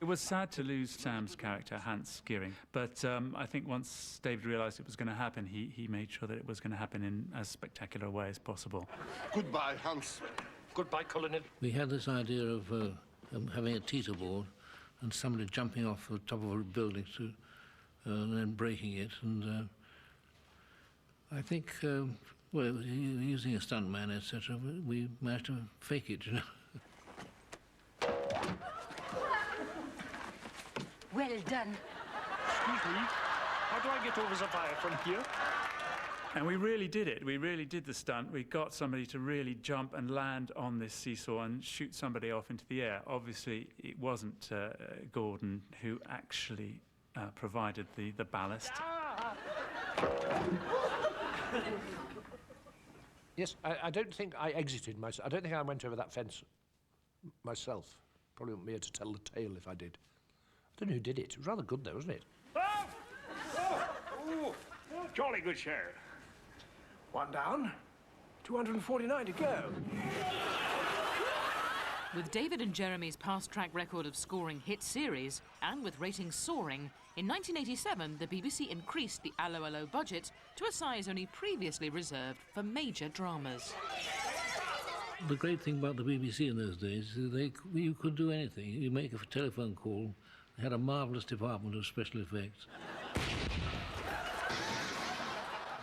It was sad to lose Sam's character, Hans Goering, but I think once David realised it was going to happen, he made sure that it was going to happen in as spectacular a way as possible. Goodbye, Hans. Goodbye, Colonel. We had this idea of having a teeter board and somebody jumping off the top of a building and then breaking it. And I think, well, using a stuntman, etc., we managed to fake it, you know. Well done. Excuse me, how do I get over the fire from here? And we really did it. We really did the stunt. We got somebody to really jump and land on this seesaw and shoot somebody off into the air. Obviously, it wasn't Gordon who actually provided the ballast. Yes, I don't think I exited myself. I don't think I went over that fence myself. Probably wouldn't be able to tell the tale if I did. I don't know who did it. It was rather good, though, wasn't it? Jolly good show. 1 down, 249 to go. With David and Jeremy's past-track record of scoring hit series, and with ratings soaring, in 1987 the BBC increased the Allo Allo budget to a size only previously reserved for major dramas. The great thing about the BBC in those days is you could do anything. You make a telephone call. They had a marvellous department of special effects.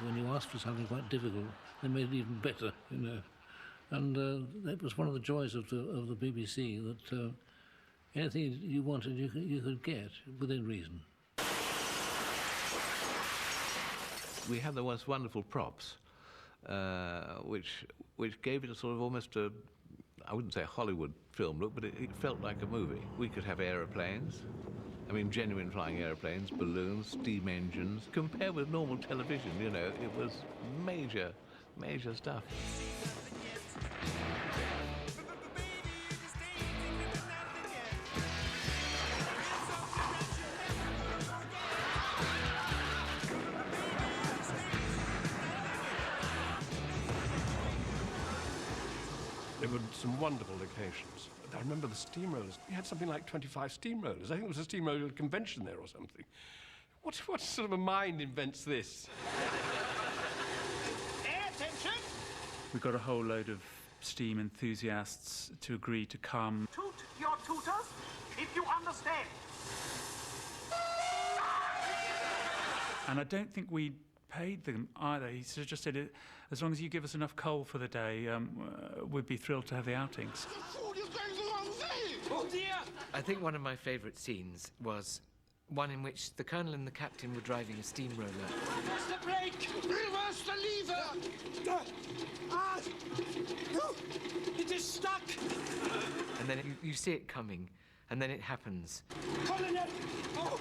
When you asked for something quite difficult, they made it even better, you know. And that was one of the joys of the BBC, that anything you wanted you could get within reason. We had the most wonderful props, which gave it a sort of almost a, I wouldn't say a Hollywood film look, but it felt like a movie. We could have aeroplanes. I mean, genuine flying aeroplanes, balloons, steam engines. Compared with normal television, you know, it was major, major stuff. There were some wonderful locations. I remember the steamrollers. We had something like 25 steamrollers. I think it was a steamroller convention there or something. What sort of a mind invents this? Attention! We got a whole load of steam enthusiasts to agree to come. Toot your tutors, if you understand. And I don't think we paid them either. He sort of just said, as long as you give us enough coal for the day, we'd be thrilled to have the outings. Oh dear! I think one of my favourite scenes was one in which the colonel and the captain were driving a steamroller. Reverse the brake! Reverse the lever! It is stuck! And then you see it coming, and then it happens. Colonel! Oh.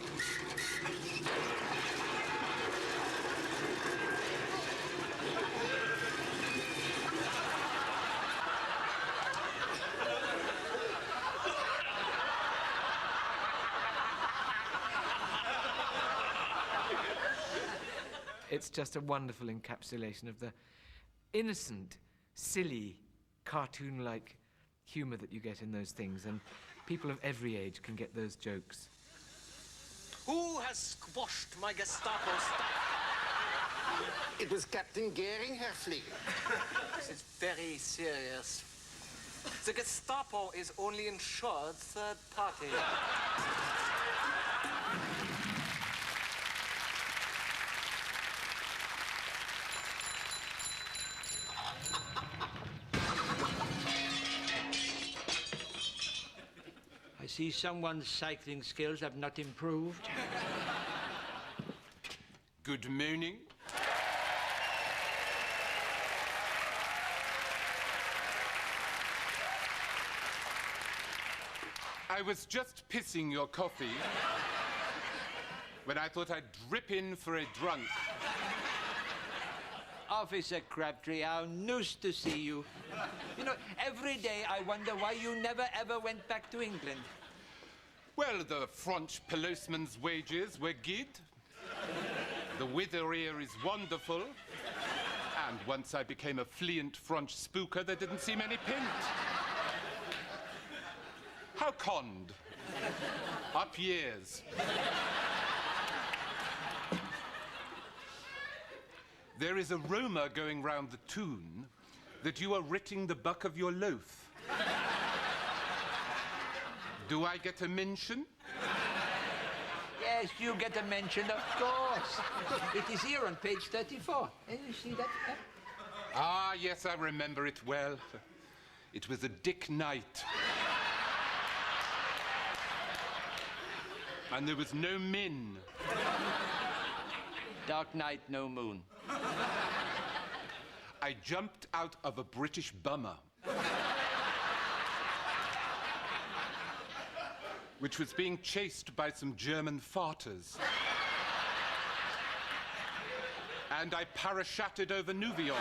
It's just a wonderful encapsulation of the innocent, silly, cartoon-like humour that you get in those things, and people of every age can get those jokes. Who has squashed my Gestapo staff? It was Captain Goering, Herr Flieg. This is very serious. The Gestapo is only insured third party. I see someone's cycling skills have not improved. Good morning. I was just pissing your coffee when I thought I'd drip in for a drunk. Officer Crabtree, how nice to see you. You know, every day I wonder why you never ever went back to England. Well, the French policeman's wages were good. The weather here is wonderful. And once I became a fluent French spooker, there didn't seem any pint. How conned? Up years. There is a rumour going round the toon that you are writting the buck of your loaf. Do I get a mention? Yes, you get a mention, of course. It is here on page 34. You see that? Ah, yes, I remember it well. It was a Dick night. And there was no min. Dark night, no moon. I jumped out of a British bummer, which was being chased by some German farters. And I parachuted over Nouvion.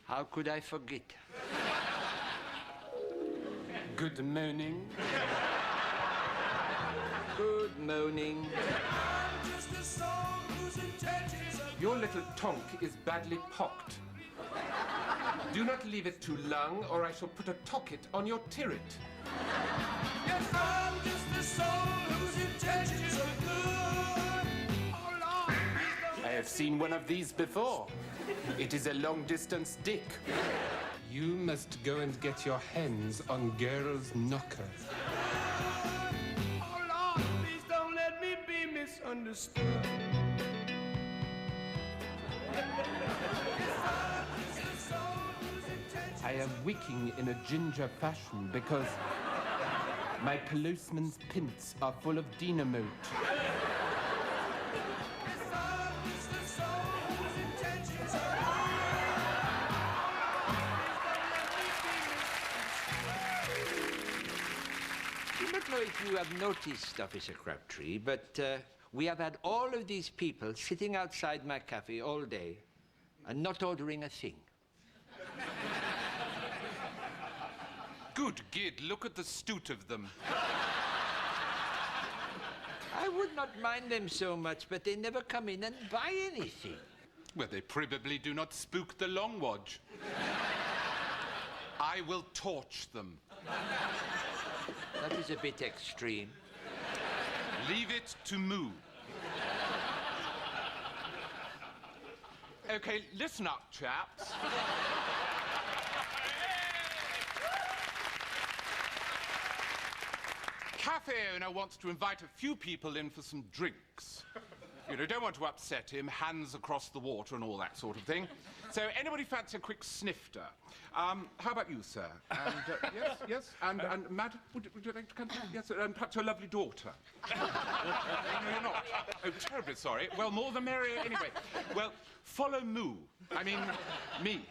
How could I forget? Good morning. Good morning. Your little tonk is badly pocked. Do not leave it too long, or I shall put a tocket on your turret. Yes, I'm just a soul whose intentions are good. Oh, Lord. I have seen one of these before. It is a long-distance dick. You must go and get your hands on girls' knockers. Oh, Lord, please don't let me be misunderstood. I am wicking in a ginger fashion because my policeman's pints are full of dynamite. I don't know if you have noticed, Officer Crabtree, but we have had all of these people sitting outside my cafe all day and not ordering a thing. Good gid, look at the stoot of them. I would not mind them so much, but they never come in and buy anything. Well, they probably do not spook the long wodge. I will torch them. That is a bit extreme. Leave it to Moo. Okay, listen up, chaps. Cafe owner wants to invite a few people in for some drinks. You know, don't want to upset him, hands across the water and all that sort of thing. So, anybody fancy a quick snifter? How about you, sir? And, yes, and madam, would you like to come? Yes, and perhaps your lovely daughter. No, you're not. Oh, terribly sorry. Well, more the merrier anyway. Well, follow Moo. I mean, me.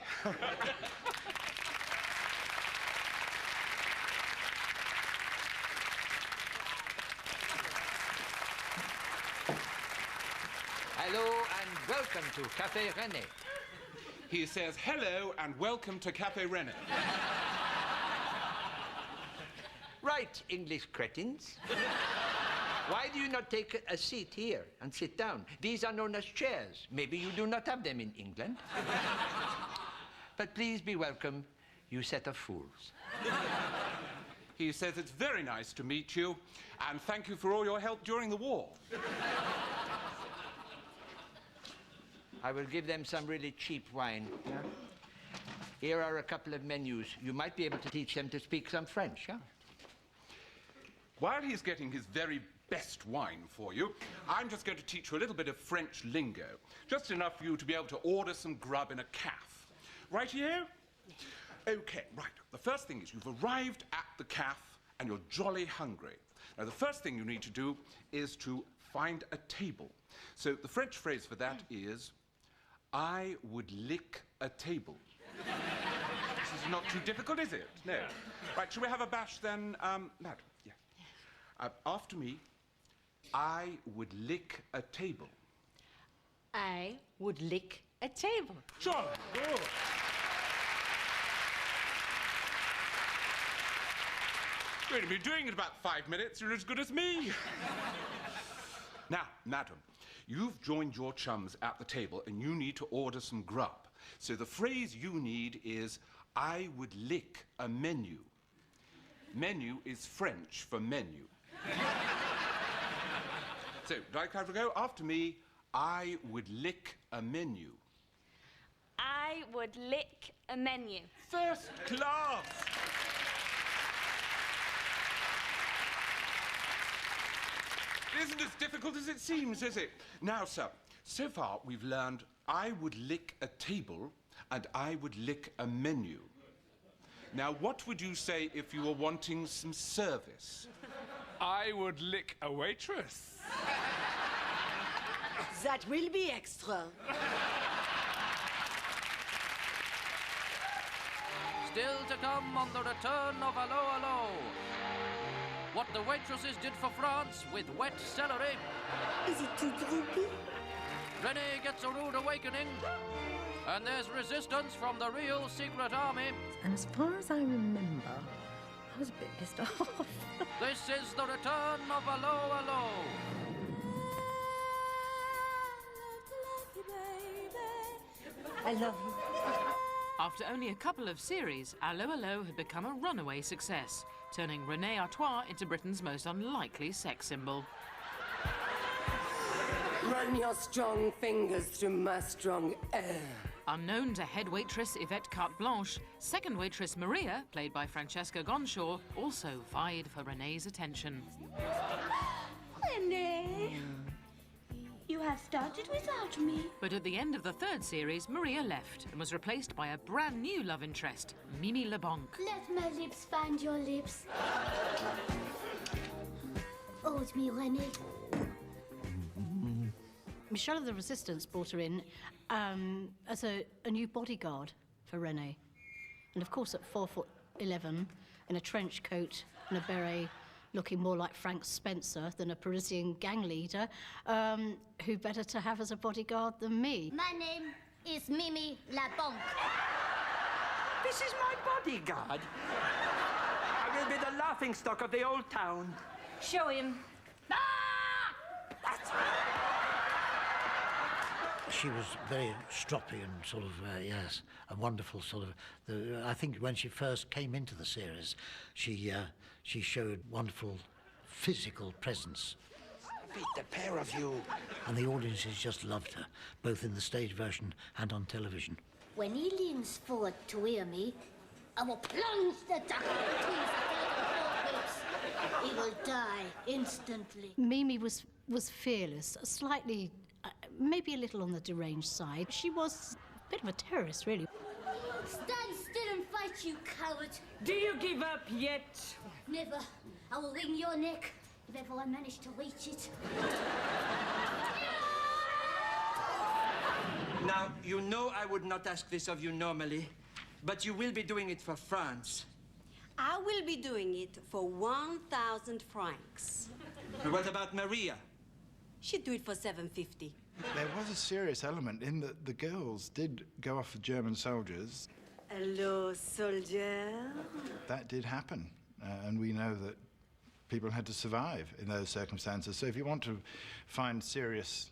Hello and welcome to Cafe Renee. He says hello and welcome to Cafe Renee. Right, English cretins. Why do you not take a seat here and sit down? These are known as chairs. Maybe you do not have them in England. But please be welcome, you set of fools. He says it's very nice to meet you, and thank you for all your help during the war. I will give them some really cheap wine. Yeah? Here are a couple of menus. You might be able to teach them to speak some French, yeah? While he's getting his very best wine for you, I'm just going to teach you a little bit of French lingo. Just enough for you to be able to order some grub in a cafe. Rightio? Okay, right. The first thing is you've arrived at the cafe and you're jolly hungry. Now, the first thing you need to do is to find a table. So the French phrase for that is, I would lick a table. This is not too difficult, is it? No. Right, shall we have a bash then, lad? Yeah. After me, I would lick a table. I would lick a table. Jolly good. You're going to be doing it in about 5 minutes. You're as good as me. Now, madam, you've joined your chums at the table and you need to order some grub. So the phrase you need is, I would lick a menu. Menu is French for menu. So, do I have to go? After me, I would lick a menu. I would lick a menu. First class! It isn't as difficult as it seems, is it? Now, sir, so far we've learned I would lick a table and I would lick a menu. Now, what would you say if you were wanting some service? I would lick a waitress. That will be extra. Still to come on the Return of Allo Allo. What the waitresses did for France with wet celery. Is it too droopy? Rene gets a rude awakening. And there's resistance from the real secret army. And as far as I remember, I was a bit pissed off. This is the Return of Allo Allo. I love you. After only a couple of series, Allo Allo had become a runaway success, turning René Artois into Britain's most unlikely sex symbol. Run your strong fingers through my strong air. Unknown to head waitress Yvette Carte Blanche, second waitress Maria, played by Francesca Gonshaw, also vied for René's attention. Rene, you have started without me. But at the end of the third series, Maria left and was replaced by a brand new love interest, Mimi LeBlanc. Let my lips find your lips. Oh, it's me, Rene. Michelle of the Resistance brought her in as a new bodyguard for Rene. And of course, at 4'11", in a trench coat and a beret, looking more like Frank Spencer than a Parisian gang leader, who better to have as a bodyguard than me? My name is Mimi LeBlanc. This is my bodyguard. I will be the laughingstock of the old town. Show him. She was very stroppy and sort of, yes, a wonderful sort of... I think when she first came into the series, she showed wonderful physical presence. Beat the pair of you. And the audiences just loved her, both in the stage version and on television. When he leans forward to hear me, I will plunge the dagger between his ribs. He will die instantly. Mimi was fearless, slightly, maybe a little on the deranged side. She was a bit of a terrorist, really. Stand still and fight, you coward. Do you give up yet? Never. I will wring your neck if ever I manage to reach it. Now, you know I would not ask this of you normally, but you will be doing it for France. I will be doing it for 1,000 francs. What about Maria? She'd do it for 750. There was a serious element in that the girls did go off with German soldiers. Hello, soldier. That did happen, and we know that people had to survive in those circumstances. So if you want to find serious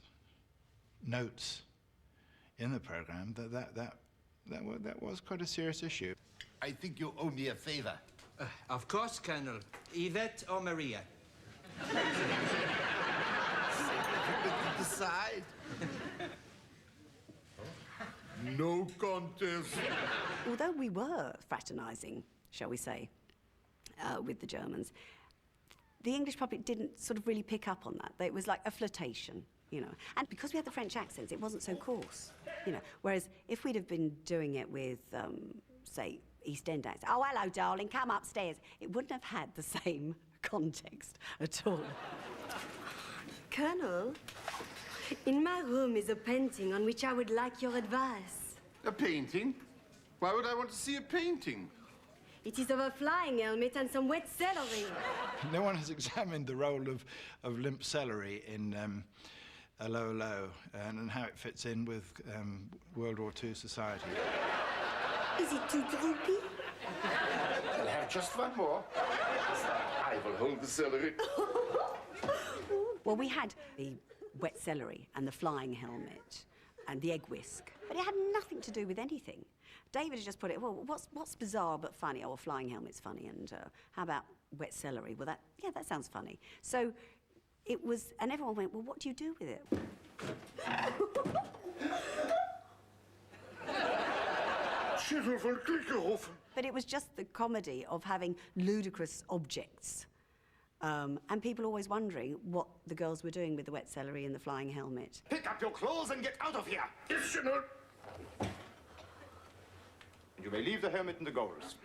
notes in the program, that that was quite a serious issue. I think you owe me a favor. Of course, Colonel. Yvette or Maria? Decide. No contest. Although we were fraternising, shall we say, with the Germans, the English public didn't sort of really pick up on that. It was like a flirtation, you know. And because we had the French accents, it wasn't so coarse, you know. Whereas if we'd have been doing it with, say, East End accents, oh, hello, darling, come upstairs, it wouldn't have had the same context at all. Colonel, in my room is a painting on which I would like your advice. A painting? Why would I want to see a painting? It is of a flying helmet and some wet celery. No one has examined the role of limp celery in Allo Allo and how it fits in with World War II society. Is it too droopy? I'll have just one more. I will hold the celery. Well, we had the wet celery and the flying helmet and the egg whisk, but it had nothing to do with anything. David had just put it, well, what's bizarre but funny? Oh, a flying helmet's funny, and how about wet celery? Well, that sounds funny. So it was, and everyone went, well, what do you do with it? But it was just the comedy of having ludicrous objects. And people always wondering what the girls were doing with the wet celery and the flying helmet. Pick up your clothes and get out of here! Yes, General! You may leave the helmet and the goggles.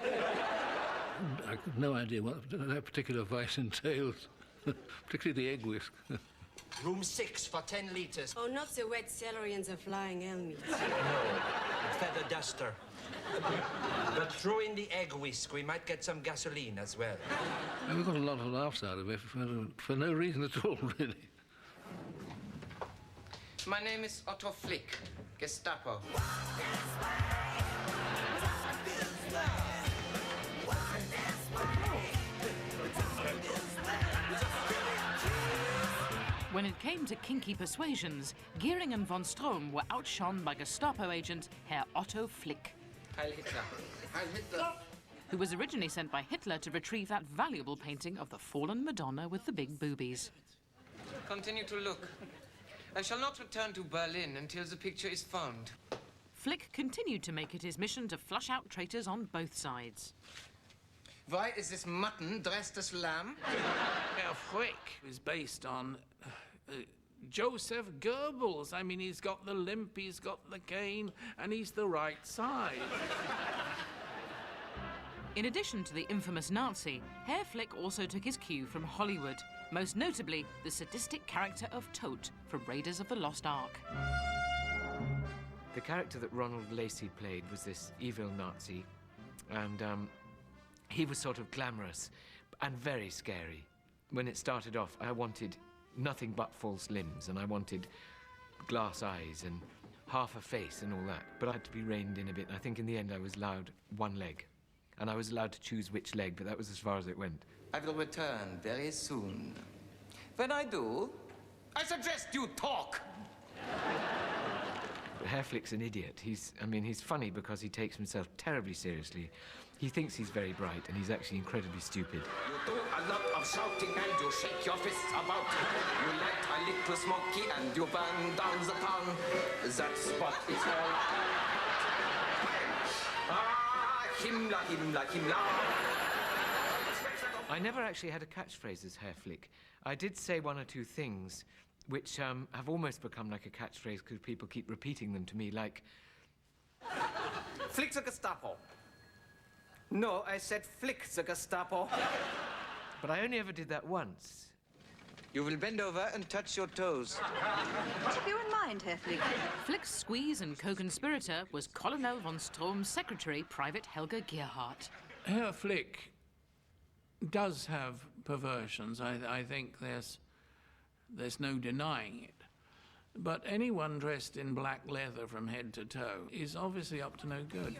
I've no idea what that particular vice entails, particularly the egg whisk. Room 6 for 10 litres. Oh, not the wet celery and the flying helmet. No, feather duster. But throw in the egg whisk. We might get some gasoline as well. We got a lot of laughs out of it for no reason at all, really. My name is Otto Flick, Gestapo. When it came to kinky persuasions, Gehring and von Strohm were outshone by Gestapo agent Herr Otto Flick. Heil Hitler. Heil Hitler. Who was originally sent by Hitler to retrieve that valuable painting of the fallen Madonna with the big boobies. Continue to look. I shall not return to Berlin until the picture is found. Flick continued to make it his mission to flush out traitors on both sides. Why is this mutton dressed as lamb? Herr Flick is based on Joseph Goebbels. I mean, he's got the limp, he's got the cane, and he's the right side. In addition to the infamous Nazi, Herr Flick also took his cue from Hollywood, most notably the sadistic character of Tote from Raiders of the Lost Ark. The character that Ronald Lacey played was this evil Nazi, and he was sort of glamorous and very scary. When it started off, I wanted nothing but false limbs, and I wanted glass eyes and half a face and all that, but I had to be reined in a bit, and I think in the end I was allowed one leg. And I was allowed to choose which leg, but that was as far as it went. I will return very soon. When I do, I suggest you talk. Herr Flick's an idiot. He's funny because he takes himself terribly seriously. He thinks he's very bright, and he's actually incredibly stupid. You do a lot of shouting and you shake your fists about. You light a little smoky and you burn down the town. That's what it's all about. Himmler, Himmler, Himmler. I never actually had a catchphrase as Herr Flick. I did say one or two things which have almost become like a catchphrase because people keep repeating them to me, like... Flick the Gestapo. No, I said flick the Gestapo. But I only ever did that once. You will bend over and touch your toes. What have you in mind, Herr Flick? Flick's squeeze and co-conspirator was Colonel von Strohm's secretary, Private Helga Gerhardt. Herr Flick does have perversions. I think there's no denying it. But anyone dressed in black leather from head to toe is obviously up to no good.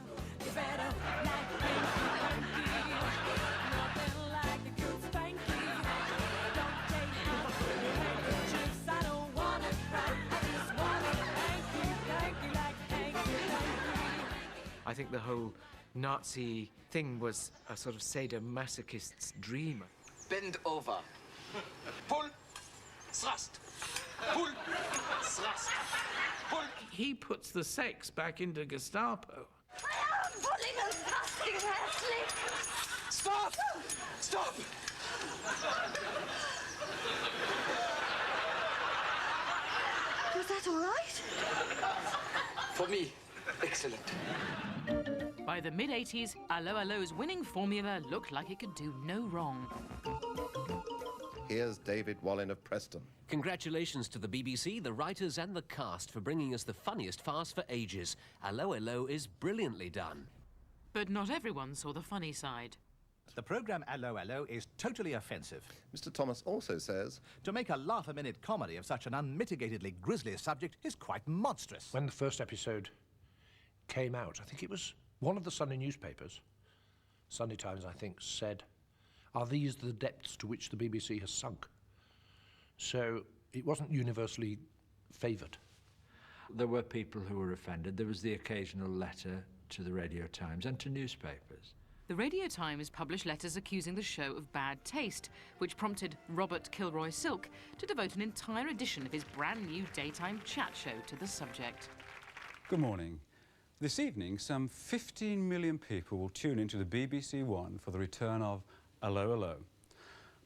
think the whole Nazi thing was a sort of sadomasochist's dream. Bend over. Pull, thrust. Pull, thrust. Pull. He puts the sex back into Gestapo. I am pulling and thrusting, Leslie. Stop! Stop! Was that all right? For me, excellent. By the mid-80s, Allo Allo's winning formula looked like it could do no wrong. Here's David Wallin of Preston. Congratulations to the BBC, the writers and the cast for bringing us the funniest farce for ages. Allo Allo is brilliantly done. But not everyone saw the funny side. The programme Allo Allo is totally offensive. Mr. Thomas also says, to make a laugh-a-minute comedy of such an unmitigatedly grisly subject is quite monstrous. When the first episode came out, I think it was one of the Sunday newspapers, Sunday Times, I think, said, "Are these the depths to which the BBC has sunk?" So it wasn't universally favoured. There were people who were offended. There was the occasional letter to the Radio Times and to newspapers. The Radio Times published letters accusing the show of bad taste, which prompted Robert Kilroy Silk to devote an entire edition of his brand new daytime chat show to the subject. Good morning. This evening, some 15 million people will tune into the BBC One for the return of Allo Allo.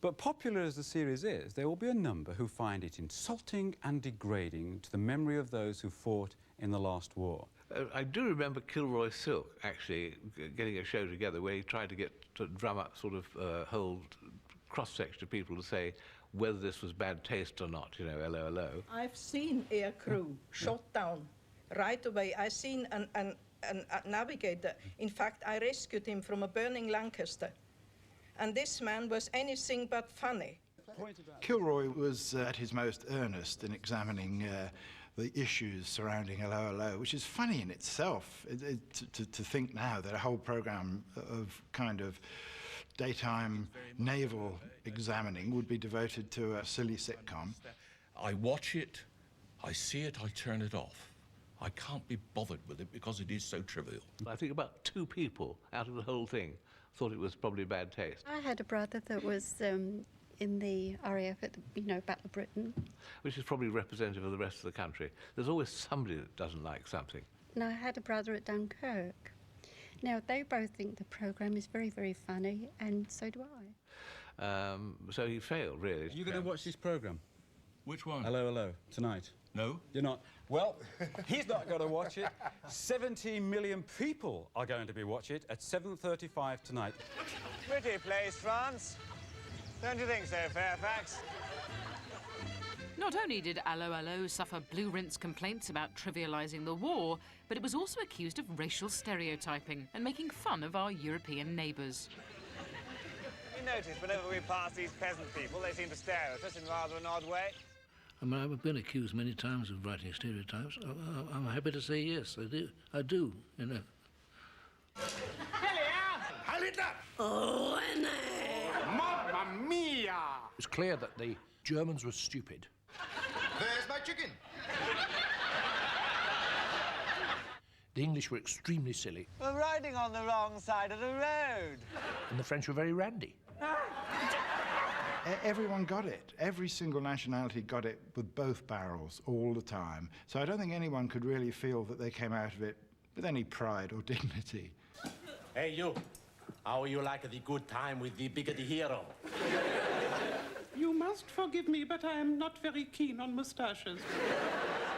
But popular as the series is, there will be a number who find it insulting and degrading to the memory of those who fought in the last war. I do remember Kilroy Silk actually getting a show together where he tried to drum up sort of whole cross-section of people to say whether this was bad taste or not, you know, Allo Allo. I've seen air crew shot down right away. I seen a navigator. In fact, I rescued him from a burning Lancaster. And this man was anything but funny. Kilroy was at his most earnest in examining the issues surrounding Allo Allo, which is funny in itself. To think now that a whole programme of kind of daytime naval examining would be devoted to a silly sitcom. I watch it, I see it, I turn it off. I can't be bothered with it because it is so trivial. I think about 2 people out of the whole thing thought it was probably bad taste. I had a brother that was in the RAF at the, Battle of Britain. Which is probably representative of the rest of the country. There's always somebody that doesn't like something. And I had a brother at Dunkirk. Now, they both think the programme is very, very funny, and so do I. So he failed, really. Are you going to watch this programme? Which one? Allo Allo, tonight? No. You're not? Well, he's not going to watch it. 17 million people are going to be watching it at 7:35 tonight. Pretty place, France. Don't you think so, Fairfax? Not only did Allo Allo suffer blue rinse complaints about trivialising the war, but it was also accused of racial stereotyping and making fun of our European neighbours. You notice whenever we pass these peasant people, they seem to stare at us in rather an odd way. I mean, I've been accused many times of writing stereotypes. I'm happy to say yes, I do, you know. Hold it up! Oh, Rene! Mamma mia! It's clear that the Germans were stupid. There's my chicken. The English were extremely silly, We're riding on the wrong side of the road. and the French were very randy. Everyone got it. Every single nationality got it with both barrels all the time. So I don't think anyone could really feel that they came out of it with any pride or dignity. Hey, you. How you like the good time with the biggity hero? You must forgive me, but I am not very keen on moustaches.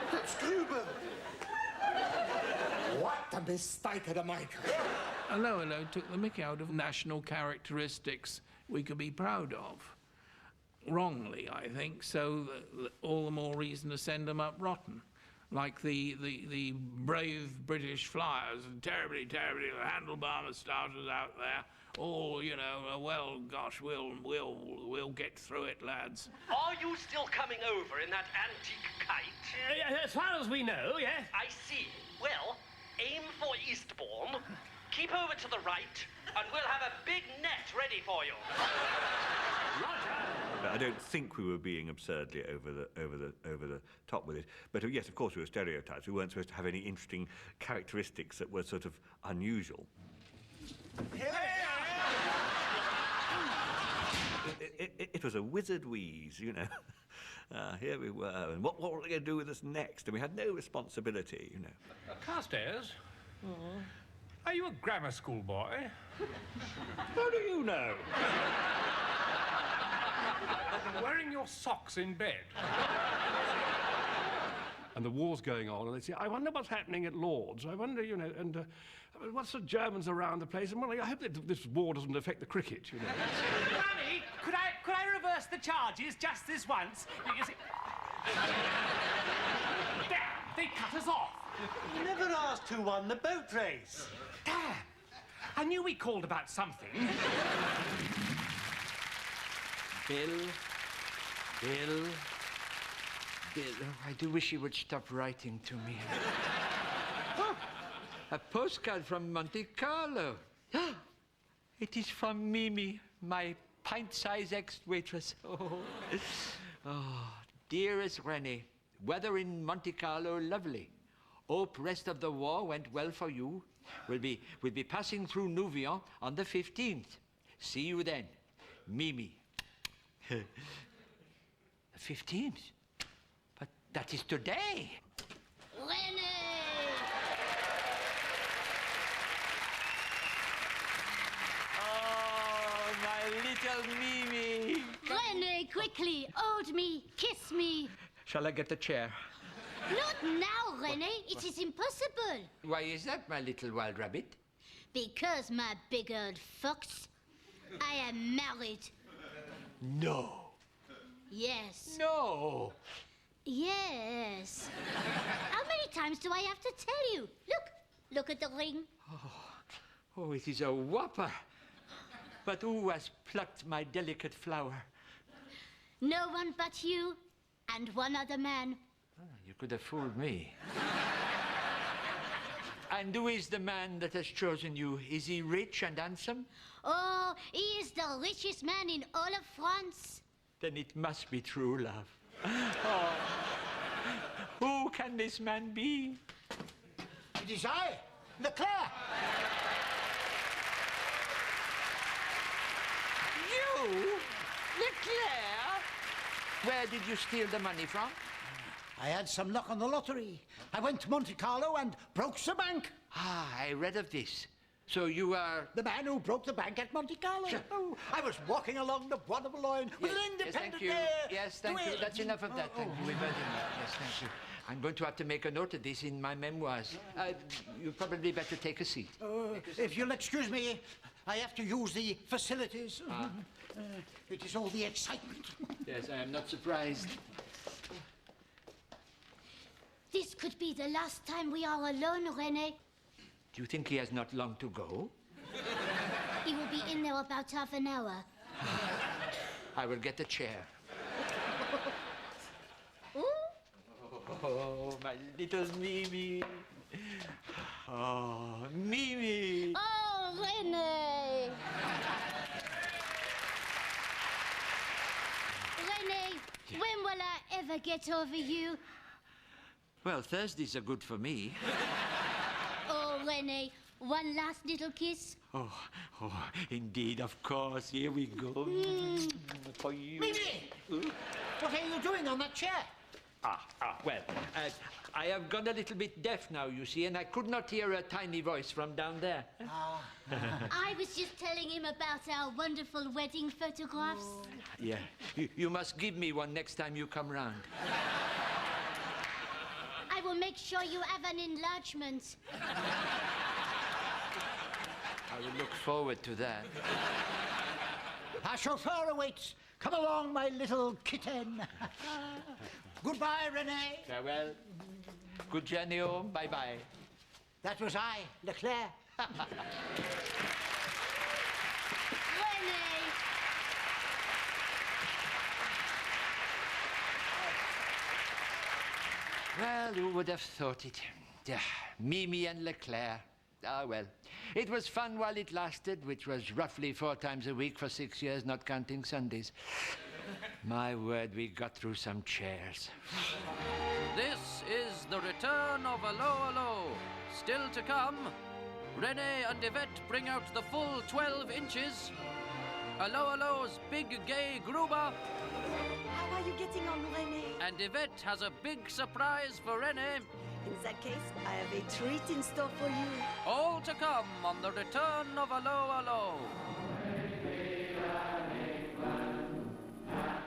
That's Gruber. What a mistake of the maker. Allo Allo took the mickey out of national characteristics we could be proud of. Wrongly, I think, so all the more reason to send them up rotten. Like the brave British flyers, and terribly handlebar moustaches out there. All, you know, well, gosh, we'll get through it, lads. Are you still coming over in that antique kite? As far as we know, yes. I see. Well, aim for Eastbourne, keep over to the right, and we'll have a big net ready for you. Roger. I don't think we were being absurdly over the top with it. But yes, of course, we were stereotypes. We weren't supposed to have any interesting characteristics that were sort of unusual. It was a wizard wheeze, you know. Here we were, and what were they going to do with us next? And we had no responsibility, you know. Carstairs? Are you a grammar school boy? How do you know? Wearing your socks in bed. And the war's going on, and they say, I wonder what's happening at Lord's. I wonder, you know, and what's the Germans around the place? And well, I hope that this war doesn't affect the cricket, you know. Mummy, could I reverse the charges just this once? You see... Damn, they cut us off. You never asked who won the boat race. Damn, I knew we called about something. Bill. Oh, I do wish he would stop writing to me. Oh, a postcard from Monte Carlo. It is from Mimi, my pint-sized ex-waitress. Oh, dearest Rene, weather in Monte Carlo lovely. Hope rest of the war went well for you. We'll be passing through Nouvion on the 15th. See you then, Mimi. The 15th? But that is today. Rene! Oh, my little Mimi. Rene, quickly, hold me, kiss me. Shall I get a chair? Not now, Rene. It is impossible. Why is that, my little wild rabbit? Because, my big old fox, I am married. No. Yes. No. Yes. How many times do I have to tell you? Look at the ring. Oh, it is a whopper. But who has plucked my delicate flower? No one but you and one other man. Oh, you could have fooled me. And who is the man that has chosen you? Is he rich and handsome? Oh, he is the richest man in all of France. Then it must be true love. Oh. Who can this man be? It is I, Leclerc. You? Leclerc? Where did you steal the money from? I had some luck on the lottery. I went to Monte Carlo and broke the bank. Ah, I read of this. So you are... The man who broke the bank at Monte Carlo. Oh, I was walking along the wonderful line with an independent yes, thank you. air. Yes, thank you. That's enough of that. Thank you. We've heard enough. Yes, thank you. I'm going to have to make a note of this in my memoirs. You probably better take a seat. If you'll excuse me, I have to use the facilities. It is all the excitement. Yes, I am not surprised. This could be the last time we are alone, Rene. Do you think he has not long to go? He will be in there about half an hour. I will get a chair. Oh, my little Mimi. Oh, Mimi. Oh, Rene. Rene, when will I ever get over you? Well, Thursdays are good for me. Oh, Rene, one last little kiss? Oh, indeed, of course. Here we go. For you. Mimi! What are you doing on that chair? Well, I have gone a little bit deaf now, you see, and I could not hear a tiny voice from down there. I was just telling him about our wonderful wedding photographs. Yeah, you must give me one next time you come round. I will make sure you have an enlargement. I will look forward to that. Our chauffeur awaits. Come along, my little kitten. Goodbye, Rene. Farewell. Good journey home. Bye-bye. That was I, Leclerc. Rene! Well, who would have thought it? Mimi and Leclerc. Ah, well. It was fun while it lasted, which was roughly 4 times a week for 6 years, not counting Sundays. My word, we got through some chairs. This is the return of Allo Allo. Still to come, Rene and Yvette bring out the full 12 inches. Allo Allo's big gay Gruber. How are you getting on, Rene? And Yvette has a big surprise for Rene. In that case, I have a treat in store for you. All to come on the return of Allo Allo.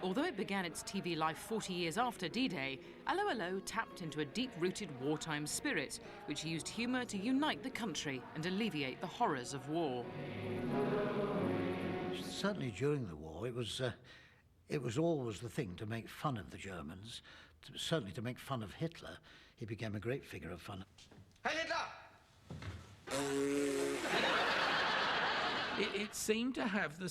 Although it began its TV life 40 years after D-Day, Allo Allo tapped into a deep-rooted wartime spirit, which used humour to unite the country and alleviate the horrors of war. Certainly during the war, it was always the thing to make fun of the Germans, certainly to make fun of Hitler. He became a great figure of fun. Hey, Hitler! It seemed to have the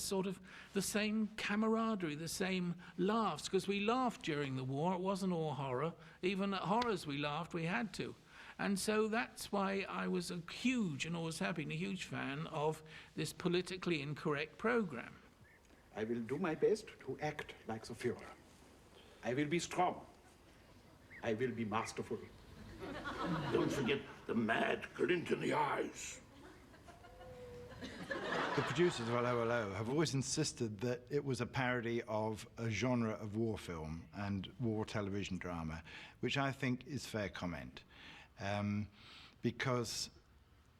same camaraderie, the same laughs, because we laughed during the war. It wasn't all horror. Even at horrors we laughed, we had to. And so that's why I was a huge, and always have been a huge fan of this politically incorrect program. I will do my best to act like the Führer. I will be strong. I will be masterful. Don't forget the mad glint in the eyes. The producers of Allo Allo have always insisted that it was a parody of a genre of war film and war television drama, which I think is fair comment, because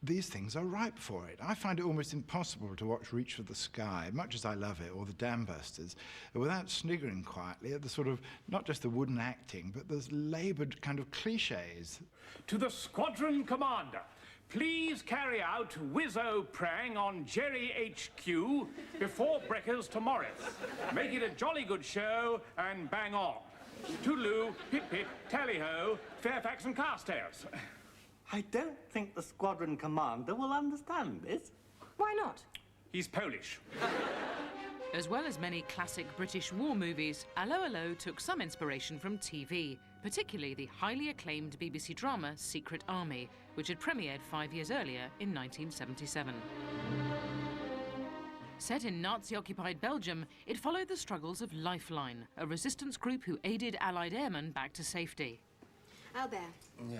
these things are ripe for it. I find it almost impossible to watch Reach for the Sky, much as I love it, or The Dam Busters, without sniggering quietly at the sort of, not just the wooden acting, but the laboured kind of cliches. To the squadron commander, please carry out Wizzo prang on Jerry HQ before breakers to Morris. Make it a jolly good show and bang on. Toodaloo, pip-pip, tally-ho, Fairfax and Carstairs. I don't think the squadron commander will understand this. Why not? He's Polish. As well as many classic British war movies, Allo Allo took some inspiration from TV, particularly the highly acclaimed BBC drama Secret Army, which had premiered 5 years earlier in 1977. Set in Nazi-occupied Belgium, it followed the struggles of Lifeline, a resistance group who aided Allied airmen back to safety. Albert. Yeah.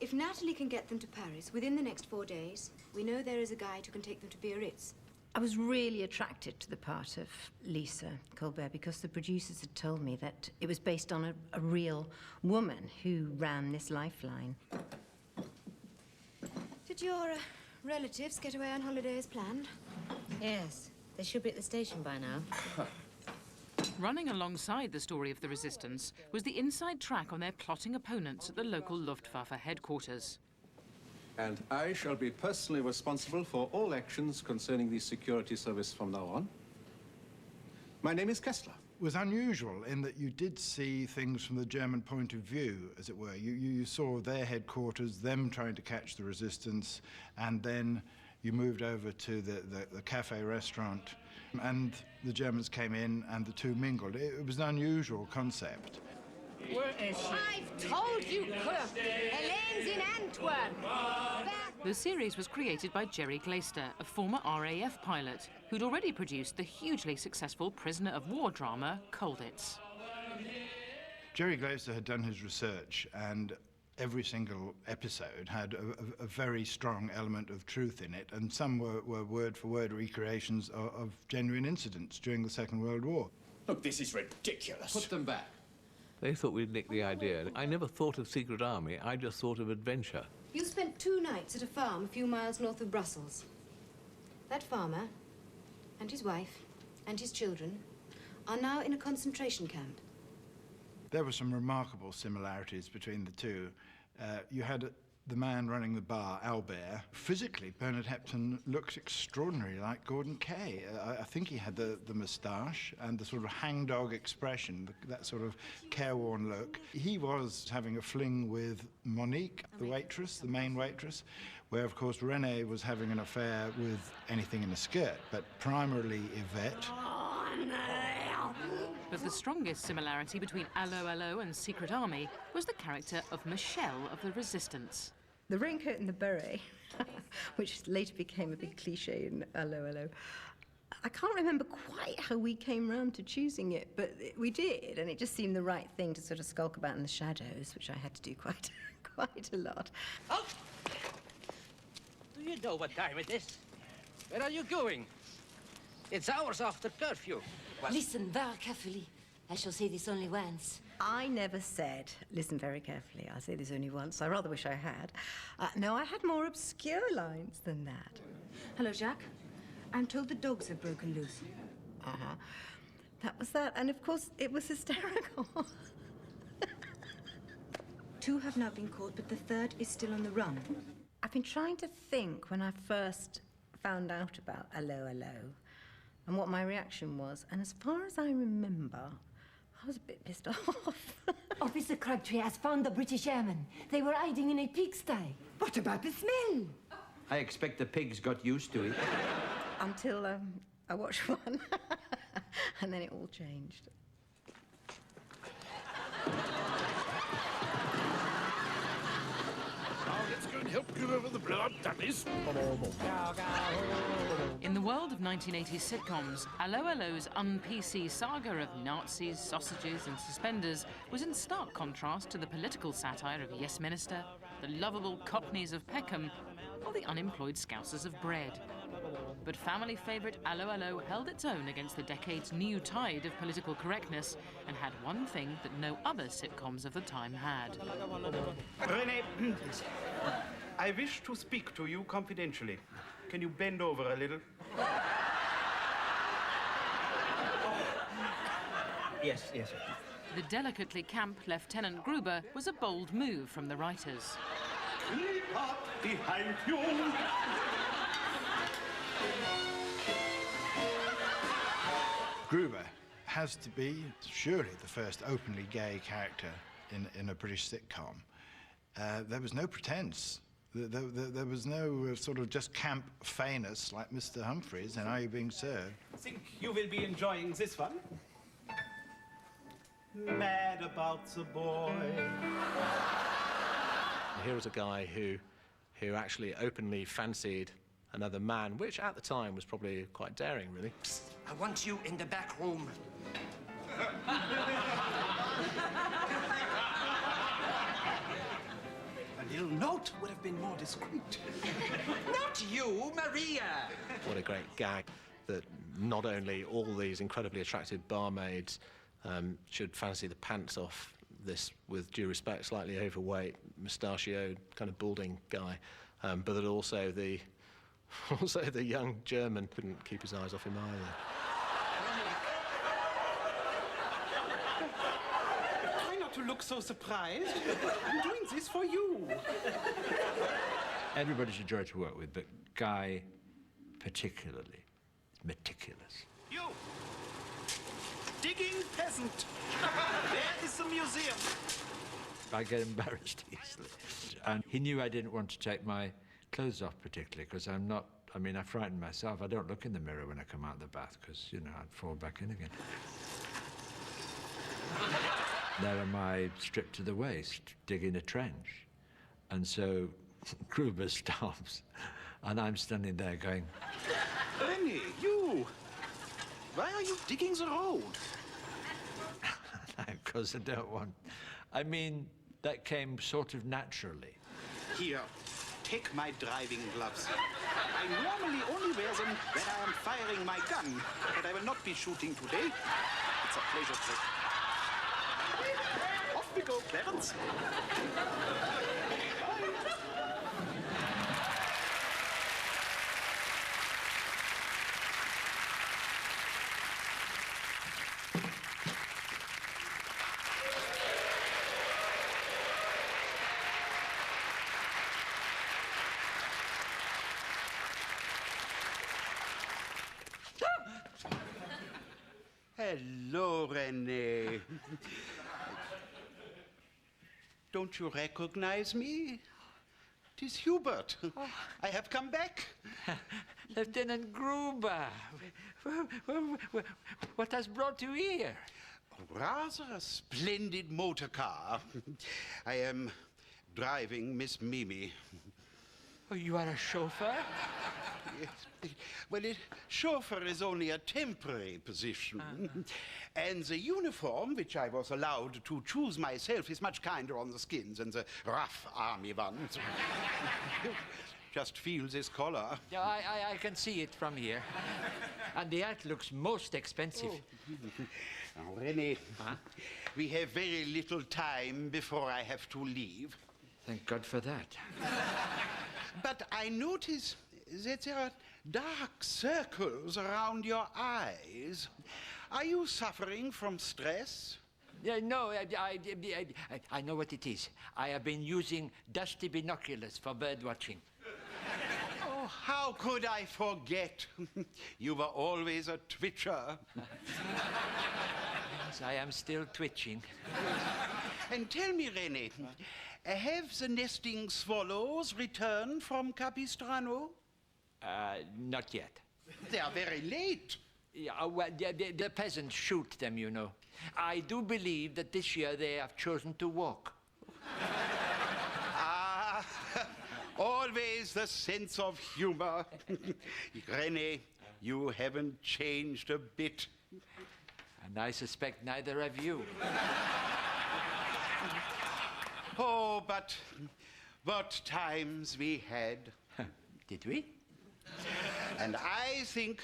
If Natalie can get them to Paris within the next 4 days, we know there is a guide who can take them to Biarritz. I was really attracted to the part of Lisa Colbert because the producers had told me that it was based on a real woman who ran this lifeline. Did your relatives get away on holiday as planned? Yes, they should be at the station by now. Running alongside the story of the resistance was the inside track on their plotting opponents at the local Luftwaffe headquarters. And I shall be personally responsible for all actions concerning the security service from now on. My name is Kessler. It was unusual in that you did see things from the German point of view, as it were. You saw their headquarters, them trying to catch the resistance, and then you moved over to the cafe restaurant, and the Germans came in and the two mingled. It was an unusual concept. Where is she? I've told you, Helene's in Antwerp. The series was created by Jerry Glaister, a former RAF pilot, who'd already produced the hugely successful prisoner of war drama, Colditz. Jerry Glaister had done his research, and every single episode had a very strong element of truth in it, and some were word-for-word recreations of genuine incidents during the Second World War. Look, this is ridiculous. Put them back. They thought we'd nicked the idea. I never thought of Secret Army, I just thought of adventure. You spent 2 nights at a farm a few miles north of Brussels. That farmer and his wife and his children are now in a concentration camp. There were some remarkable similarities between the two. You had the man running the bar, Albert. Physically, Bernard Hepton looked extraordinarily like Gorden Kaye. I think he had the moustache and the sort of hangdog expression, that sort of careworn look. He was having a fling with Monique, the waitress, the main waitress, where, of course, Rene was having an affair with anything in a skirt, but primarily Yvette. But the strongest similarity between Allo Allo and Secret Army was the character of Michelle of the Resistance. The raincoat and the beret, which later became a big cliche in Allo Allo. I can't remember quite how we came round to choosing it, but we did, and it just seemed the right thing to sort of skulk about in the shadows, which I had to do quite a lot. Oh! Do you know what time it is? Where are you going? It's hours after curfew. Listen very carefully. I shall say this only once. I never said, listen very carefully, I say this only once. I rather wish I had. No, I had more obscure lines than that. Hello, Jacques. I'm told the dogs have broken loose. Uh-huh. That was that, and of course, it was hysterical. 2 have now been caught, but the 3rd is still on the run. I've been trying to think when I first found out about Allo Allo and what my reaction was, and as far as I remember, I was a bit pissed off. Officer Crabtree has found the British airmen. They were hiding in a pigsty. What about the smell? I expect the pigs got used to it. Until I watched one, and then it all changed. Let's go and help get over the blood, dummies. In the world of 1980s sitcoms, Allo Allo's un-PC saga of Nazis, sausages and suspenders was in stark contrast to the political satire of Yes Minister, the lovable Cockneys of Peckham, or the unemployed Scousers of Bread. But family favourite Allo Allo held its own against the decade's new tide of political correctness and had one thing that no other sitcoms of the time had. Rene, I wish to speak to you confidentially. Can you bend over a little? Yes. The delicately camp Lieutenant Gruber was a bold move from the writers. Keep up behind you. Gruber has to be surely the first openly gay character in a British sitcom. There was no pretense. There was no sort of just camp feyness like Mr. Humphreys and Are You Being Served? Think you will be enjoying this one? Mad about the boy. Here was a guy who actually openly fancied another man, which at the time was probably quite daring, really. I want you in the back room. A little note would have been more discreet. Not you, Maria! What a great gag that not only all these incredibly attractive barmaids should fancy the pants off this, with due respect, slightly overweight, mustachioed, kind of balding guy, but that also the young German couldn't keep his eyes off him either. Try not to look so surprised. I'm doing this for you. Everybody's a joy to work with, but Guy particularly is meticulous. You! Digging peasant! Where is the museum? I get embarrassed easily. And he knew I didn't want to take my clothes off particularly, because I frighten myself. I don't look in the mirror when I come out of the bath, because, I'd fall back in again. There am I, stripped to the waist, digging a trench. And so Gruber stops, and I'm standing there going, Rene, you! Why are you digging the road? Because I don't want... that came sort of naturally. Here, take my driving gloves. I normally only wear them when I am firing my gun, but I will not be shooting today. It's a pleasure trip. Off we go, Clarence. Hello, Rene. Don't you recognize me? It is Hubert. I have come back. Lieutenant Gruber, what has brought you here? Rather a splendid motor car. I am driving Miss Mimi. Oh, you are a chauffeur? Yes. Well, chauffeur is only a temporary position. And the uniform, which I was allowed to choose myself, is much kinder on the skin than the rough army ones. Just feel this collar. Yeah, I can see it from here. And the hat looks most expensive. Now, Rene, we have very little time before I have to leave. Thank God for that. But I notice that there are dark circles around your eyes. Are you suffering from stress? No, I know what it is. I have been using dusty binoculars for bird watching. Oh, how could I forget? You were always a twitcher. Yes, I am still twitching. And tell me, Rene, have the nesting swallows returned from Capistrano? Not yet. They are very late. Yeah, well, the peasants shoot them, you know. I do believe that this year they have chosen to walk. Always the sense of humor. Rene, you haven't changed a bit. And I suspect neither have you. Oh, but what times we had. Did we? And I think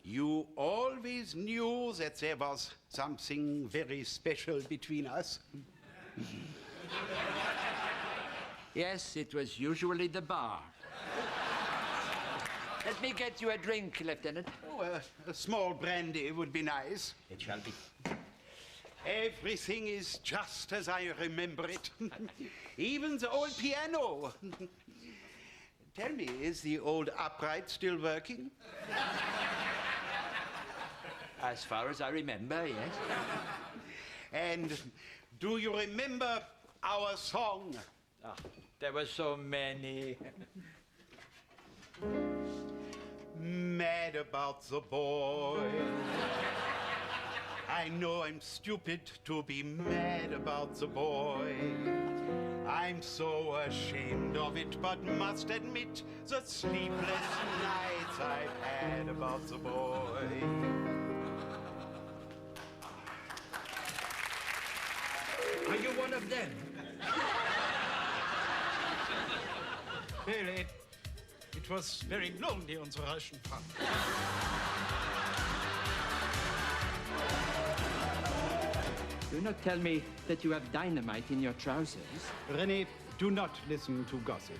you always knew that there was something very special between us. Yes, it was usually the bar. Let me get you a drink, Lieutenant. Oh, a small brandy would be nice. It shall be. Everything is just as I remember it. Even the old piano. Tell me, is the old upright still working? As far as I remember, yes. And do you remember our song? Oh, there were so many. Mad about the boy. I know I'm stupid to be mad about the boy. I'm so ashamed of it, but must admit the sleepless nights I've had about the boy. Are you one of them? Well, it was very lonely on the Russian front. Do not tell me that you have dynamite in your trousers. Rene, do not listen to gossip.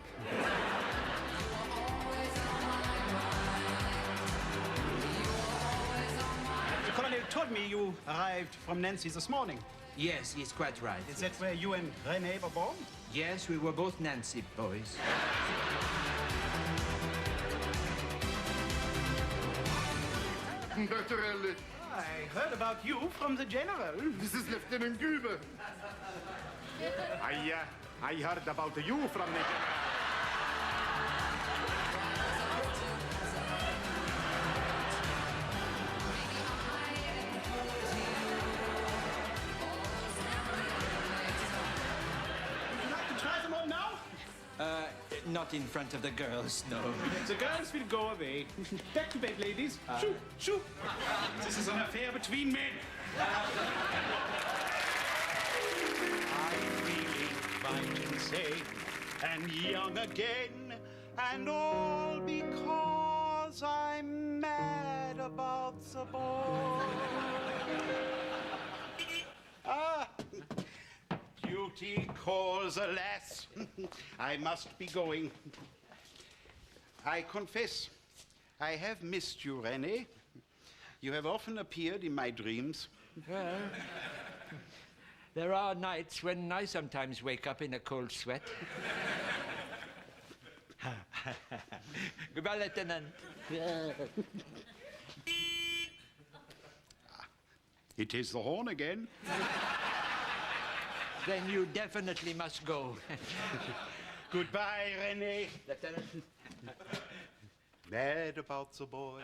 The colonel told me you arrived from Nancy this morning. Yes, he's quite right. Is that where you and Rene were born? Yes, we were both Nancy boys. Dr. Elliot. I heard about you from the general. This is Lieutenant Gruber. I heard about you from the general. Not in front of the girls, no. The girls will go away. Back to bed, ladies. Shoo, shoo. This is an affair between men. I'm feeling fine and safe and young again, and all because I'm mad about the boy. Duty calls, alas. I must be going. I confess, I have missed you, Rene. You have often appeared in my dreams. Well, there are nights when I sometimes wake up in a cold sweat. Goodbye, Lieutenant. It is the horn again. Then you definitely must go. Goodbye, Rene. Lieutenant. Mad about the boy.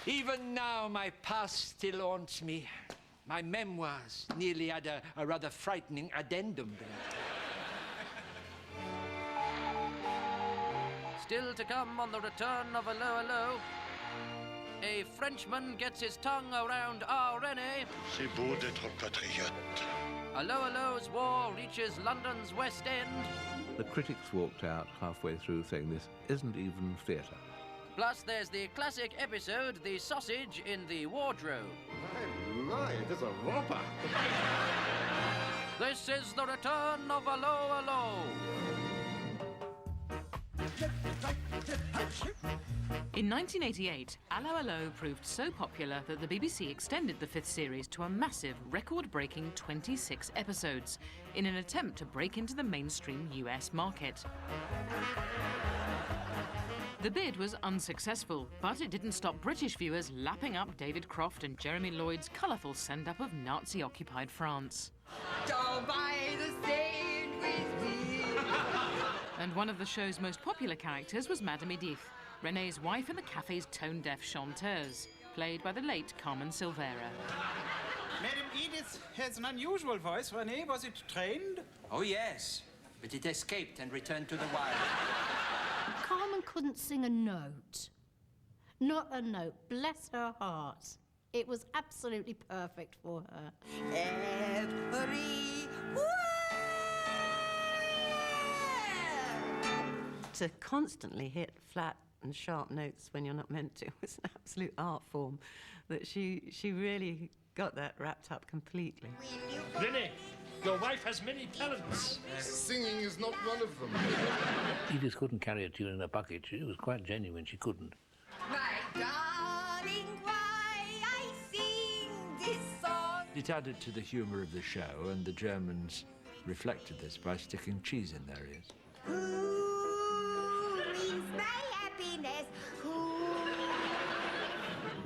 Even now, my past still haunts me. My memoirs nearly had a rather frightening addendum there. Still to come on the Return of Allo Allo, a Frenchman gets his tongue around our Rene. C'est beau d'être patriote. Allo Allo's war reaches London's West End. The critics walked out halfway through saying this isn't even theatre. Plus, there's the classic episode, The Sausage in the Wardrobe. My, it is a whopper. This is the Return of Allo Allo. In 1988, Allo Allo proved so popular that the BBC extended the fifth series to a massive, record-breaking 26 episodes in an attempt to break into the mainstream US market. The bid was unsuccessful, but it didn't stop British viewers lapping up David Croft and Jeremy Lloyd's colourful send-up of Nazi-occupied France. Don't buy the stage with me. And one of the show's most popular characters was Madame Edith, René's wife and the cafe's tone-deaf chanteuse, played by the late Carmen Silvera. Madame Edith has an unusual voice, Rene. Was it trained? Oh, yes. But it escaped and returned to the wild. Carmen couldn't sing a note. Not a note. Bless her heart. It was absolutely perfect for her. To constantly hit flat and sharp notes when you're not meant to was an absolute art form that she really got that wrapped up completely. Rene, your wife has many talents. Singing is not one of them. Edith couldn't carry a tune in a bucket. She was quite genuine. She couldn't. My darling, why I sing this song. It added to the humour of the show, and the Germans reflected this by sticking cheese in their ears. Who is my happiness?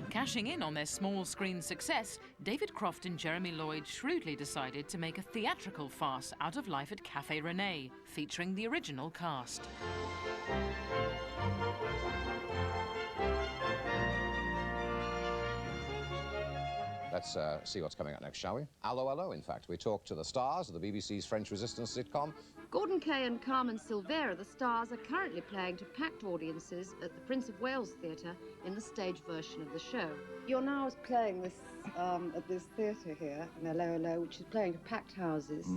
Cashing in on their small-screen success, David Croft and Jeremy Lloyd shrewdly decided to make a theatrical farce out of life at Cafe Renee, featuring the original cast. Let's see what's coming up next, shall we? Allo Allo, in fact. We talk to the stars of the BBC's French Resistance sitcom. Gorden Kaye and Carmen Silvera, the stars, are currently playing to packed audiences at the Prince of Wales Theatre in the stage version of the show. You're now playing this at this theatre here in Allo Allo, which is playing to packed houses,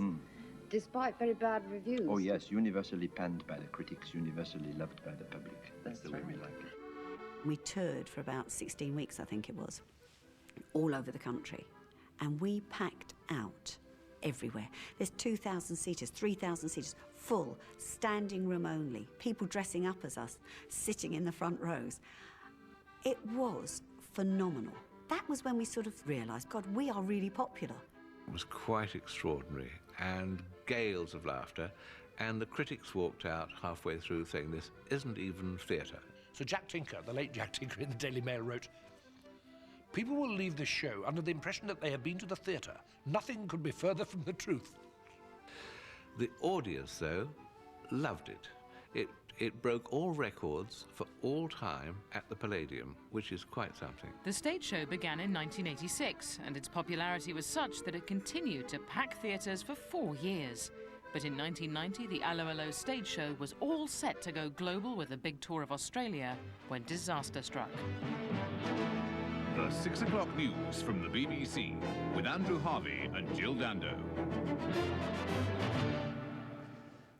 despite very bad reviews. Oh yes, universally panned by the critics, universally loved by the public. That's the way we like it. We toured for about 16 weeks, I think it was, all over the country, and we packed out everywhere. There's 2,000 seaters, 3,000 seaters, full, standing room only, people dressing up as us, sitting in the front rows. It was phenomenal. That was when we sort of realised, God, we are really popular. It was quite extraordinary, and gales of laughter, and the critics walked out halfway through saying this isn't even theatre. So Jack Tinker, the late Jack Tinker in the Daily Mail, wrote, "People will leave this show under the impression that they have been to the theatre. Nothing could be further from the truth." The audience, though, loved it. It broke all records for all time at the Palladium, which is quite something. The stage show began in 1986, and its popularity was such that it continued to pack theatres for 4 years. But in 1990, the Allo Allo stage show was all set to go global with a big tour of Australia when disaster struck. The 6 o'clock news from the BBC with Andrew Harvey and Jill Dando.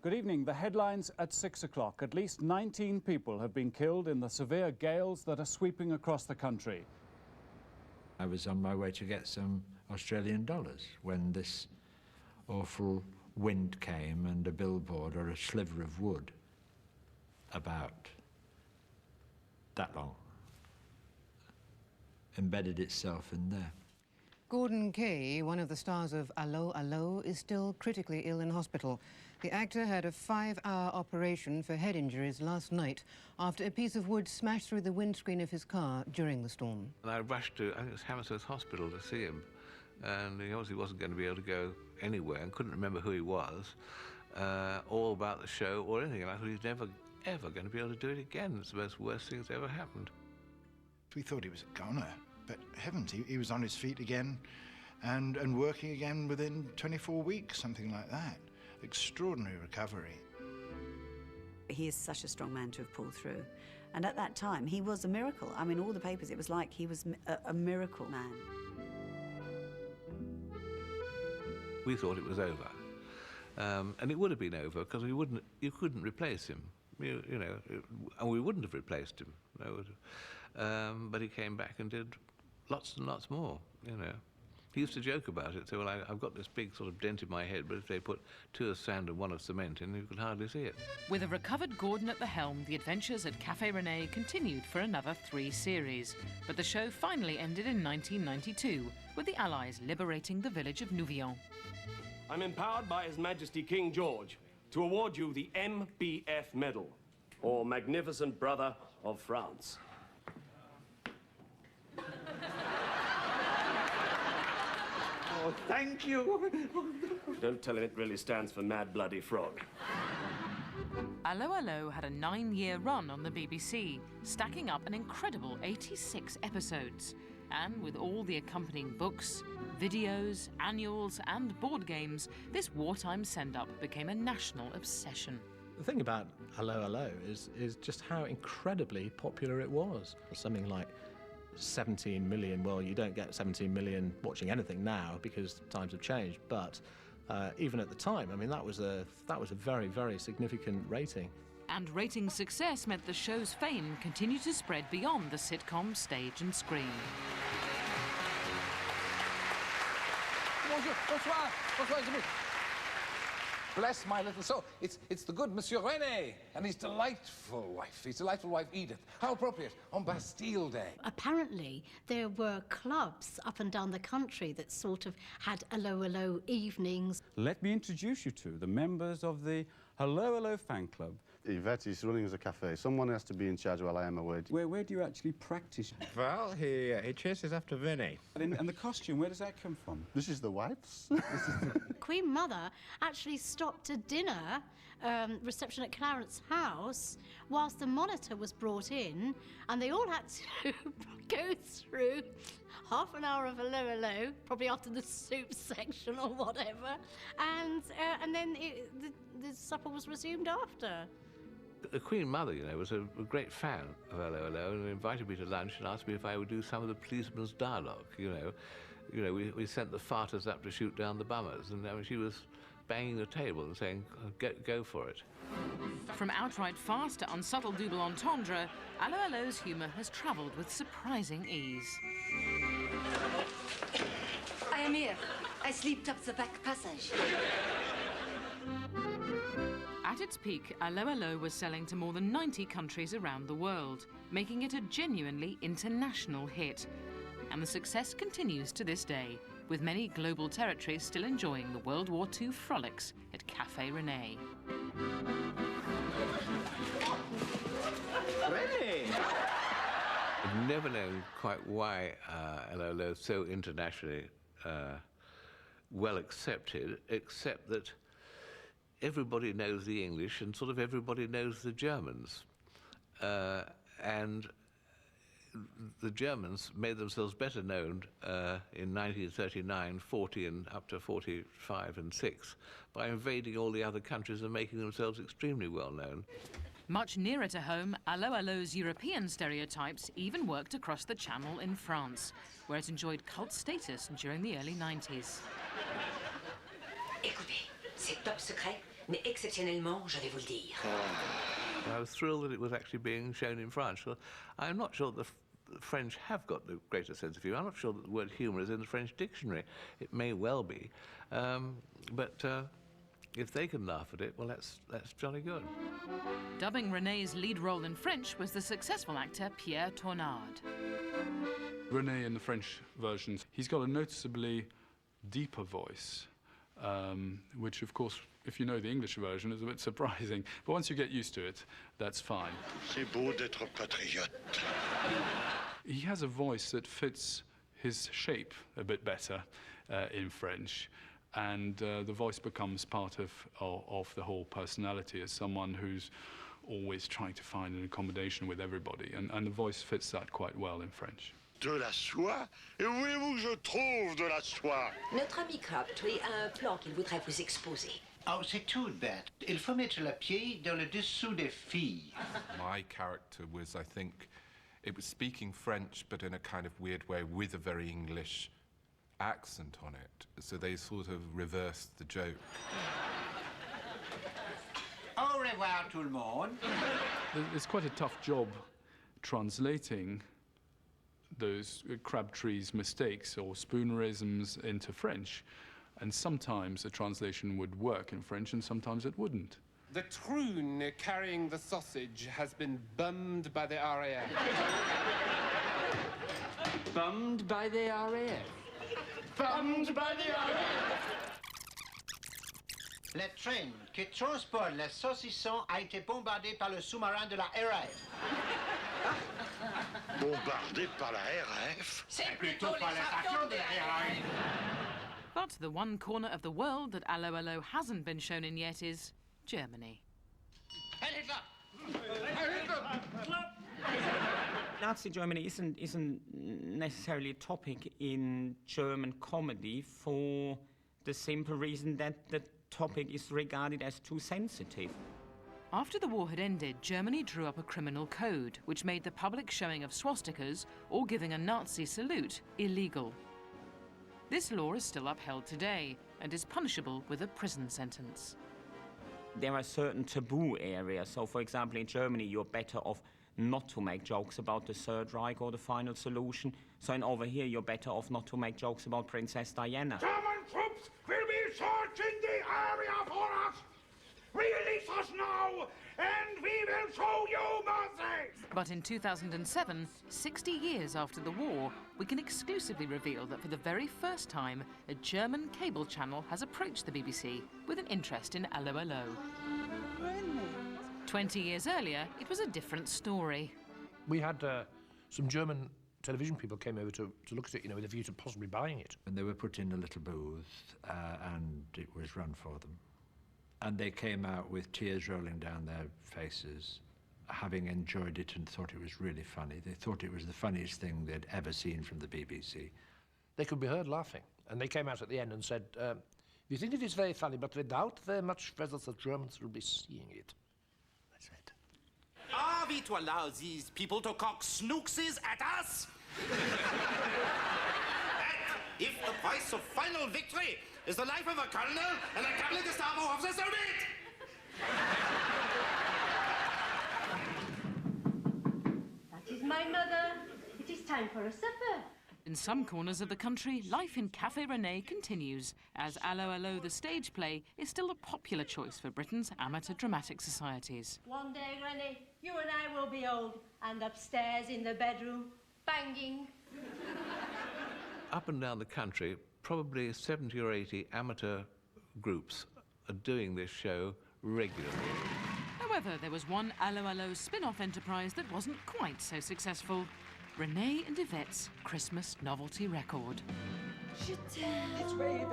Good evening. The headlines at 6 o'clock. At least 19 people have been killed in the severe gales that are sweeping across the country. I was on my way to get some Australian dollars when this awful wind came and a billboard or a sliver of wood about that long embedded itself in there. Gorden Kaye, one of the stars of Allo Allo, is still critically ill in hospital. The actor had a 5-hour operation for head injuries last night after a piece of wood smashed through the windscreen of his car during the storm. And I rushed to, I think it was Hammersmith Hospital, to see him. And he obviously wasn't going to be able to go anywhere and couldn't remember who he was, or about the show or anything. And I thought he's never, ever going to be able to do it again. It's the most worst thing that's ever happened. We thought he was a goner, but heavens, he was on his feet again. and working again within 24 weeks, something like that. Extraordinary recovery. He is such a strong man to have pulled through. And at that time, he was a miracle. I mean, all the papers, it was like he was a miracle man. We thought it was over. And it would have been over because you couldn't replace him. You know, and we wouldn't have replaced him. But he came back and did lots and lots more, you know. He used to joke about it, say, well, I've got this big sort of dent in my head, but if they put 2 of sand and 1 of cement in, you could hardly see it. With a recovered Gorden at the helm, the adventures at Cafe Renee continued for another 3 series. But the show finally ended in 1992, with the Allies liberating the village of Nouvion. I'm empowered by His Majesty King George to award you the MBF Medal, or Magnificent Brother of France. Oh, thank you. Don't tell him it really stands for Mad Bloody Frog. Allo Allo had a 9-year run on the BBC, stacking up an incredible 86 episodes. And with all the accompanying books, videos, annuals and board games, this wartime send-up became a national obsession. The thing about Allo Allo is just how incredibly popular it was. Something like 17 million, well, you don't get 17 million watching anything now because times have changed, but even at the time, I mean, that was a very, very significant rating. And rating success meant the show's fame continued to spread beyond the sitcom stage and screen. Bonjour, bonsoir, bonsoir, bless my little soul. It's the good Monsieur Rene and his delightful wife Edith. How appropriate on Bastille Day. Apparently, there were clubs up and down the country that sort of had Allo Allo evenings. Let me introduce you to the members of the Allo Allo fan club. Yvette is running as a cafe. Someone has to be in charge while I am away. Where do you actually practice? Well, he chases after Rene. And the costume, where does that come from? This is the wife's. Queen Mother actually stopped a dinner reception at Clarence's house whilst the monitor was brought in, and they all had to go through half an hour of Allo Allo, probably after the soup section or whatever, and then the supper was resumed after. The Queen Mother, you know, was a great fan of Allo Allo and invited me to lunch and asked me if I would do some of the policeman's dialogue, you know. We sent the farters up to shoot down the bummers, and she was banging the table and saying, go for it. From outright farce to unsubtle double entendre, Allo Allo's humour has travelled with surprising ease. I am here. I slipped up the back passage. At its peak, Allo Allo was selling to more than 90 countries around the world, making it a genuinely international hit. And the success continues to this day, with many global territories still enjoying the World War II frolics at Cafe Renee. Rene! I've never known quite why Allo Allo is so internationally well accepted, except that everybody knows the English and sort of everybody knows the Germans. And the Germans made themselves better known in 1939, 40 and up to 45 and 6 by invading all the other countries and making themselves extremely well known. Much nearer to home, Allo Allo's European Stereotypes even worked across the Channel in France, where it enjoyed cult status during the early 90s. Écoutez, c'est top secret, mais exceptionnellement, je vais vous le dire. I was thrilled that it was actually being shown in France. Well, I'm not sure the French have got the greater sense of humour. I'm not sure that the word humour is in the French dictionary. It may well be. But if they can laugh at it, well, that's jolly good. Dubbing René's lead role in French was the successful actor Pierre Tournard. Rene in the French versions, he's got a noticeably deeper voice, which, of course, if you know the English version, is a bit surprising. But once you get used to it, that's fine. C'est beau d'être patriote. He has a voice that fits his shape a bit better in French, and the voice becomes part of the whole personality as someone who's always trying to find an accommodation with everybody, and the voice fits that quite well in French. De la soie? Et où voulez-vous que je trouve de la soie? Notre ami Crabtree a un plan qu'il voudrait vous exposer. Oh, c'est tout bête. Il faut mettre le pied dans le dessous des filles. My character was, I think, it was speaking French, but in a kind of weird way with a very English accent on it. So they sort of reversed the joke. Au revoir, tout le monde. It's quite a tough job translating those Crabtree's mistakes or spoonerisms into French. And sometimes a translation would work in French and sometimes it wouldn't. The troon carrying the sausage has been bummed by the RAF. Bummed by the RAF. Bummed by the RAF. Le train qui transporte les saucissons a été bombardé par le sous-marin de la RAF. Bombardé par la RAF? C'est plutôt par les avions de la RAF. But the one corner of the world that Allo Allo hasn't been shown in yet is Germany. Nazi Germany isn't necessarily a topic in German comedy for the simple reason that the topic is regarded as too sensitive. After the war had ended, Germany drew up a criminal code which made the public showing of swastikas or giving a Nazi salute illegal. This law is still upheld today and is punishable with a prison sentence. There are certain taboo areas. So, for example, in Germany, you're better off not to make jokes about the Third Reich or the Final Solution. So, over here, you're better off not to make jokes about Princess Diana. German troops will be searching the area for us! Release us now, and we will show you mercy! But in 2007, 60 years after the war, we can exclusively reveal that for the very first time, a German cable channel has approached the BBC with an interest in Allo Allo. 20 years earlier, it was a different story. We had some German television people came over to look at it, you know, with a view to possibly buying it. And they were put in a little booth, and it was run for them. And they came out with tears rolling down their faces, having enjoyed it and thought it was really funny. They thought it was the funniest thing they'd ever seen from the BBC. They could be heard laughing, and they came out at the end and said, "We think it is very funny, but we doubt very much whether the Germans will be seeing it." That's it. Are we to allow these people to cock snookses at us? And if the price of final victory is the life of a colonel and a cabinet Gestapo of the Soviet! That is my mother. It is time for a supper. In some corners of the country, life in Cafe Renee continues, as Allo Allo the stage play is still a popular choice for Britain's amateur dramatic societies. One day, Rene, you and I will be old, and upstairs in the bedroom, banging. Up and down the country, probably 70 or 80 amateur groups are doing this show regularly. However, there was one Allo Allo spin-off enterprise that wasn't quite so successful. Rene and Yvette's Christmas novelty record. It's way,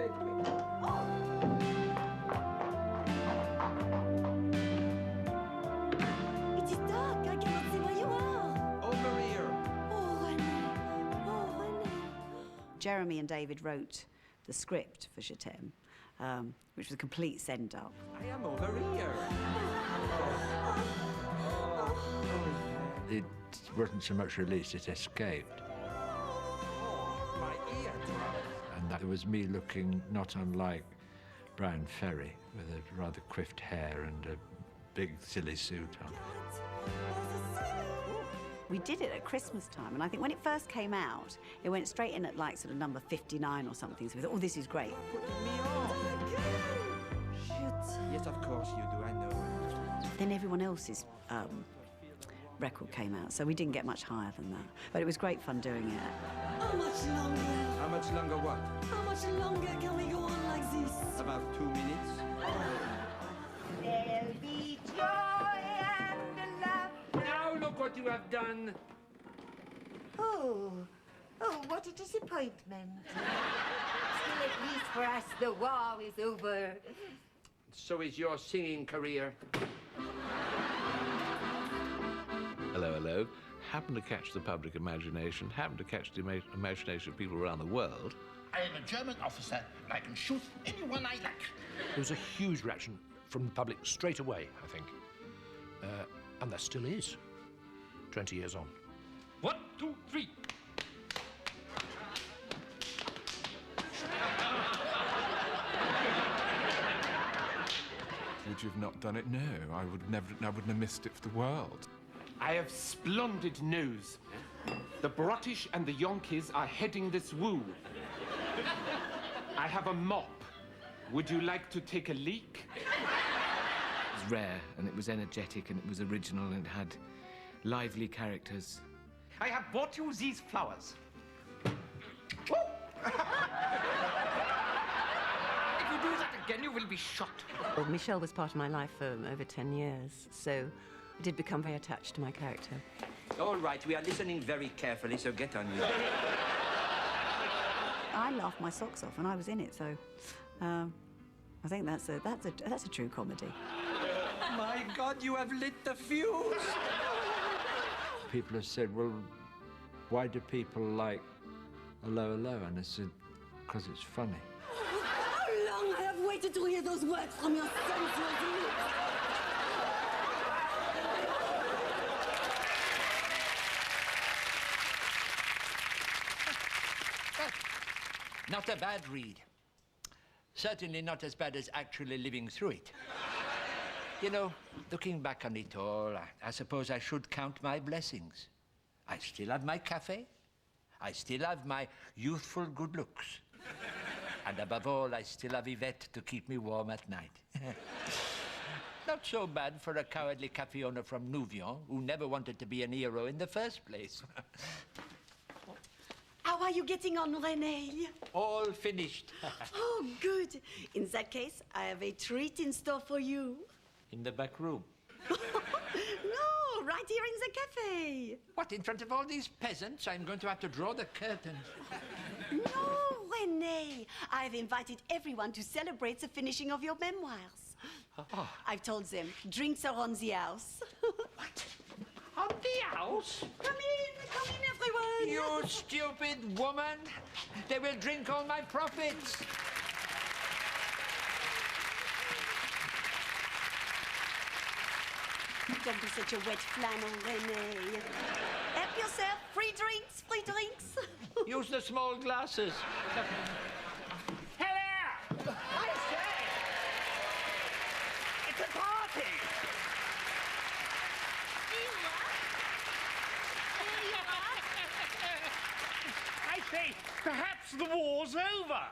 It is dark. I cannot see where you are. Over here. Oh, Rene. Oh, Rene. Jeremy and David wrote the script for Je t'aime, which was a complete send-up. I am over here. It wasn't so much released, it escaped. My ear. And that was me looking not unlike Brian Ferry, with a rather coiffed hair and a big silly suit on. We did it at Christmas time, and I think when it first came out, it went straight in at like sort of number 59 or something, so we thought, oh, this is great. Yes, of course you do, I know. Then everyone else's record came out, so we didn't get much higher than that. But it was great fun doing it. How much longer? How much longer what? How much longer can we go on like this? About 2 minutes. There'll be joy and love. Now look what you have done. Oh, what a disappointment. Still, at least for us, the war is over. So is your singing career. Allo Allo happened to catch the public imagination, happened to catch the imagination of people around the world. I am a German officer, and I can shoot anyone I like. There was a huge reaction from the public straight away, I think. And there still is, 20 years on. 1, 2, 3. Would you have not done it? No, I wouldn't have missed it for the world. I have splendid news. The British and the Yankees are heading this woo. I have a mop. Would you like to take a leak? It was rare, and it was energetic, and it was original, and it had lively characters. I have bought you these flowers. If you do that again, you will be shot. Well, Michelle was part of my life for over 10 years, so I did become very attached to my character. All right, we are listening very carefully, so get on with it. I laughed my socks off, and I was in it, so I think that's a true comedy. My God, you have lit the fuse! People have said, well, why do people like Allo Allo? And I said, because it's funny. How long I have waited to hear those words from your senseless lips! Not a bad read. Certainly not as bad as actually living through it. You know, looking back on it all, I suppose I should count my blessings. I still have my cafe. I still have my youthful good looks. And above all, I still have Yvette to keep me warm at night. Not so bad for a cowardly cafe owner from Nouvion who never wanted to be an hero in the first place. How are you getting on, Rene? All finished. Oh, good. In that case, I have a treat in store for you. In the back room. No, right here in the cafe. What, in front of all these peasants? I'm going to have to draw the curtain. No, Rene. I've invited everyone to celebrate the finishing of your memoirs. Oh. I've told them drinks are on the house. What? On the house? Come in, everyone. You stupid woman. They will drink all my profits. Don't be such a wet flannel, Rene. Help yourself. Free drinks, free drinks. Use the small glasses. Hello! I say! It's a party! I say, perhaps the war's over.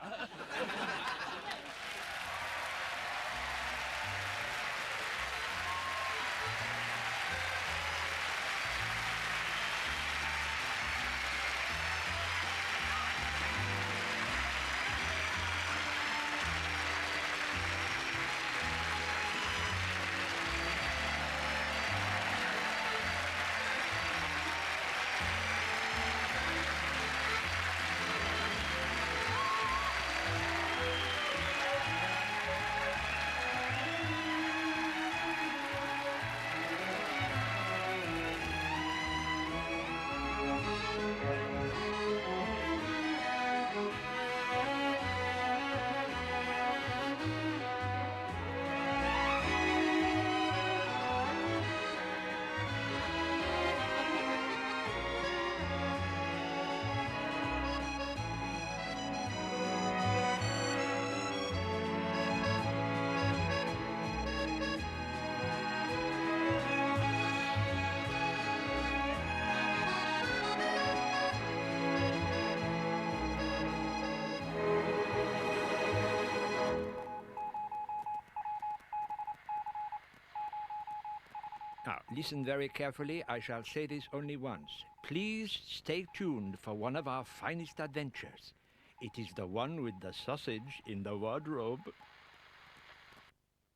Now, listen very carefully. I shall say this only once. Please stay tuned for one of our finest adventures. It is the one with the sausage in the wardrobe.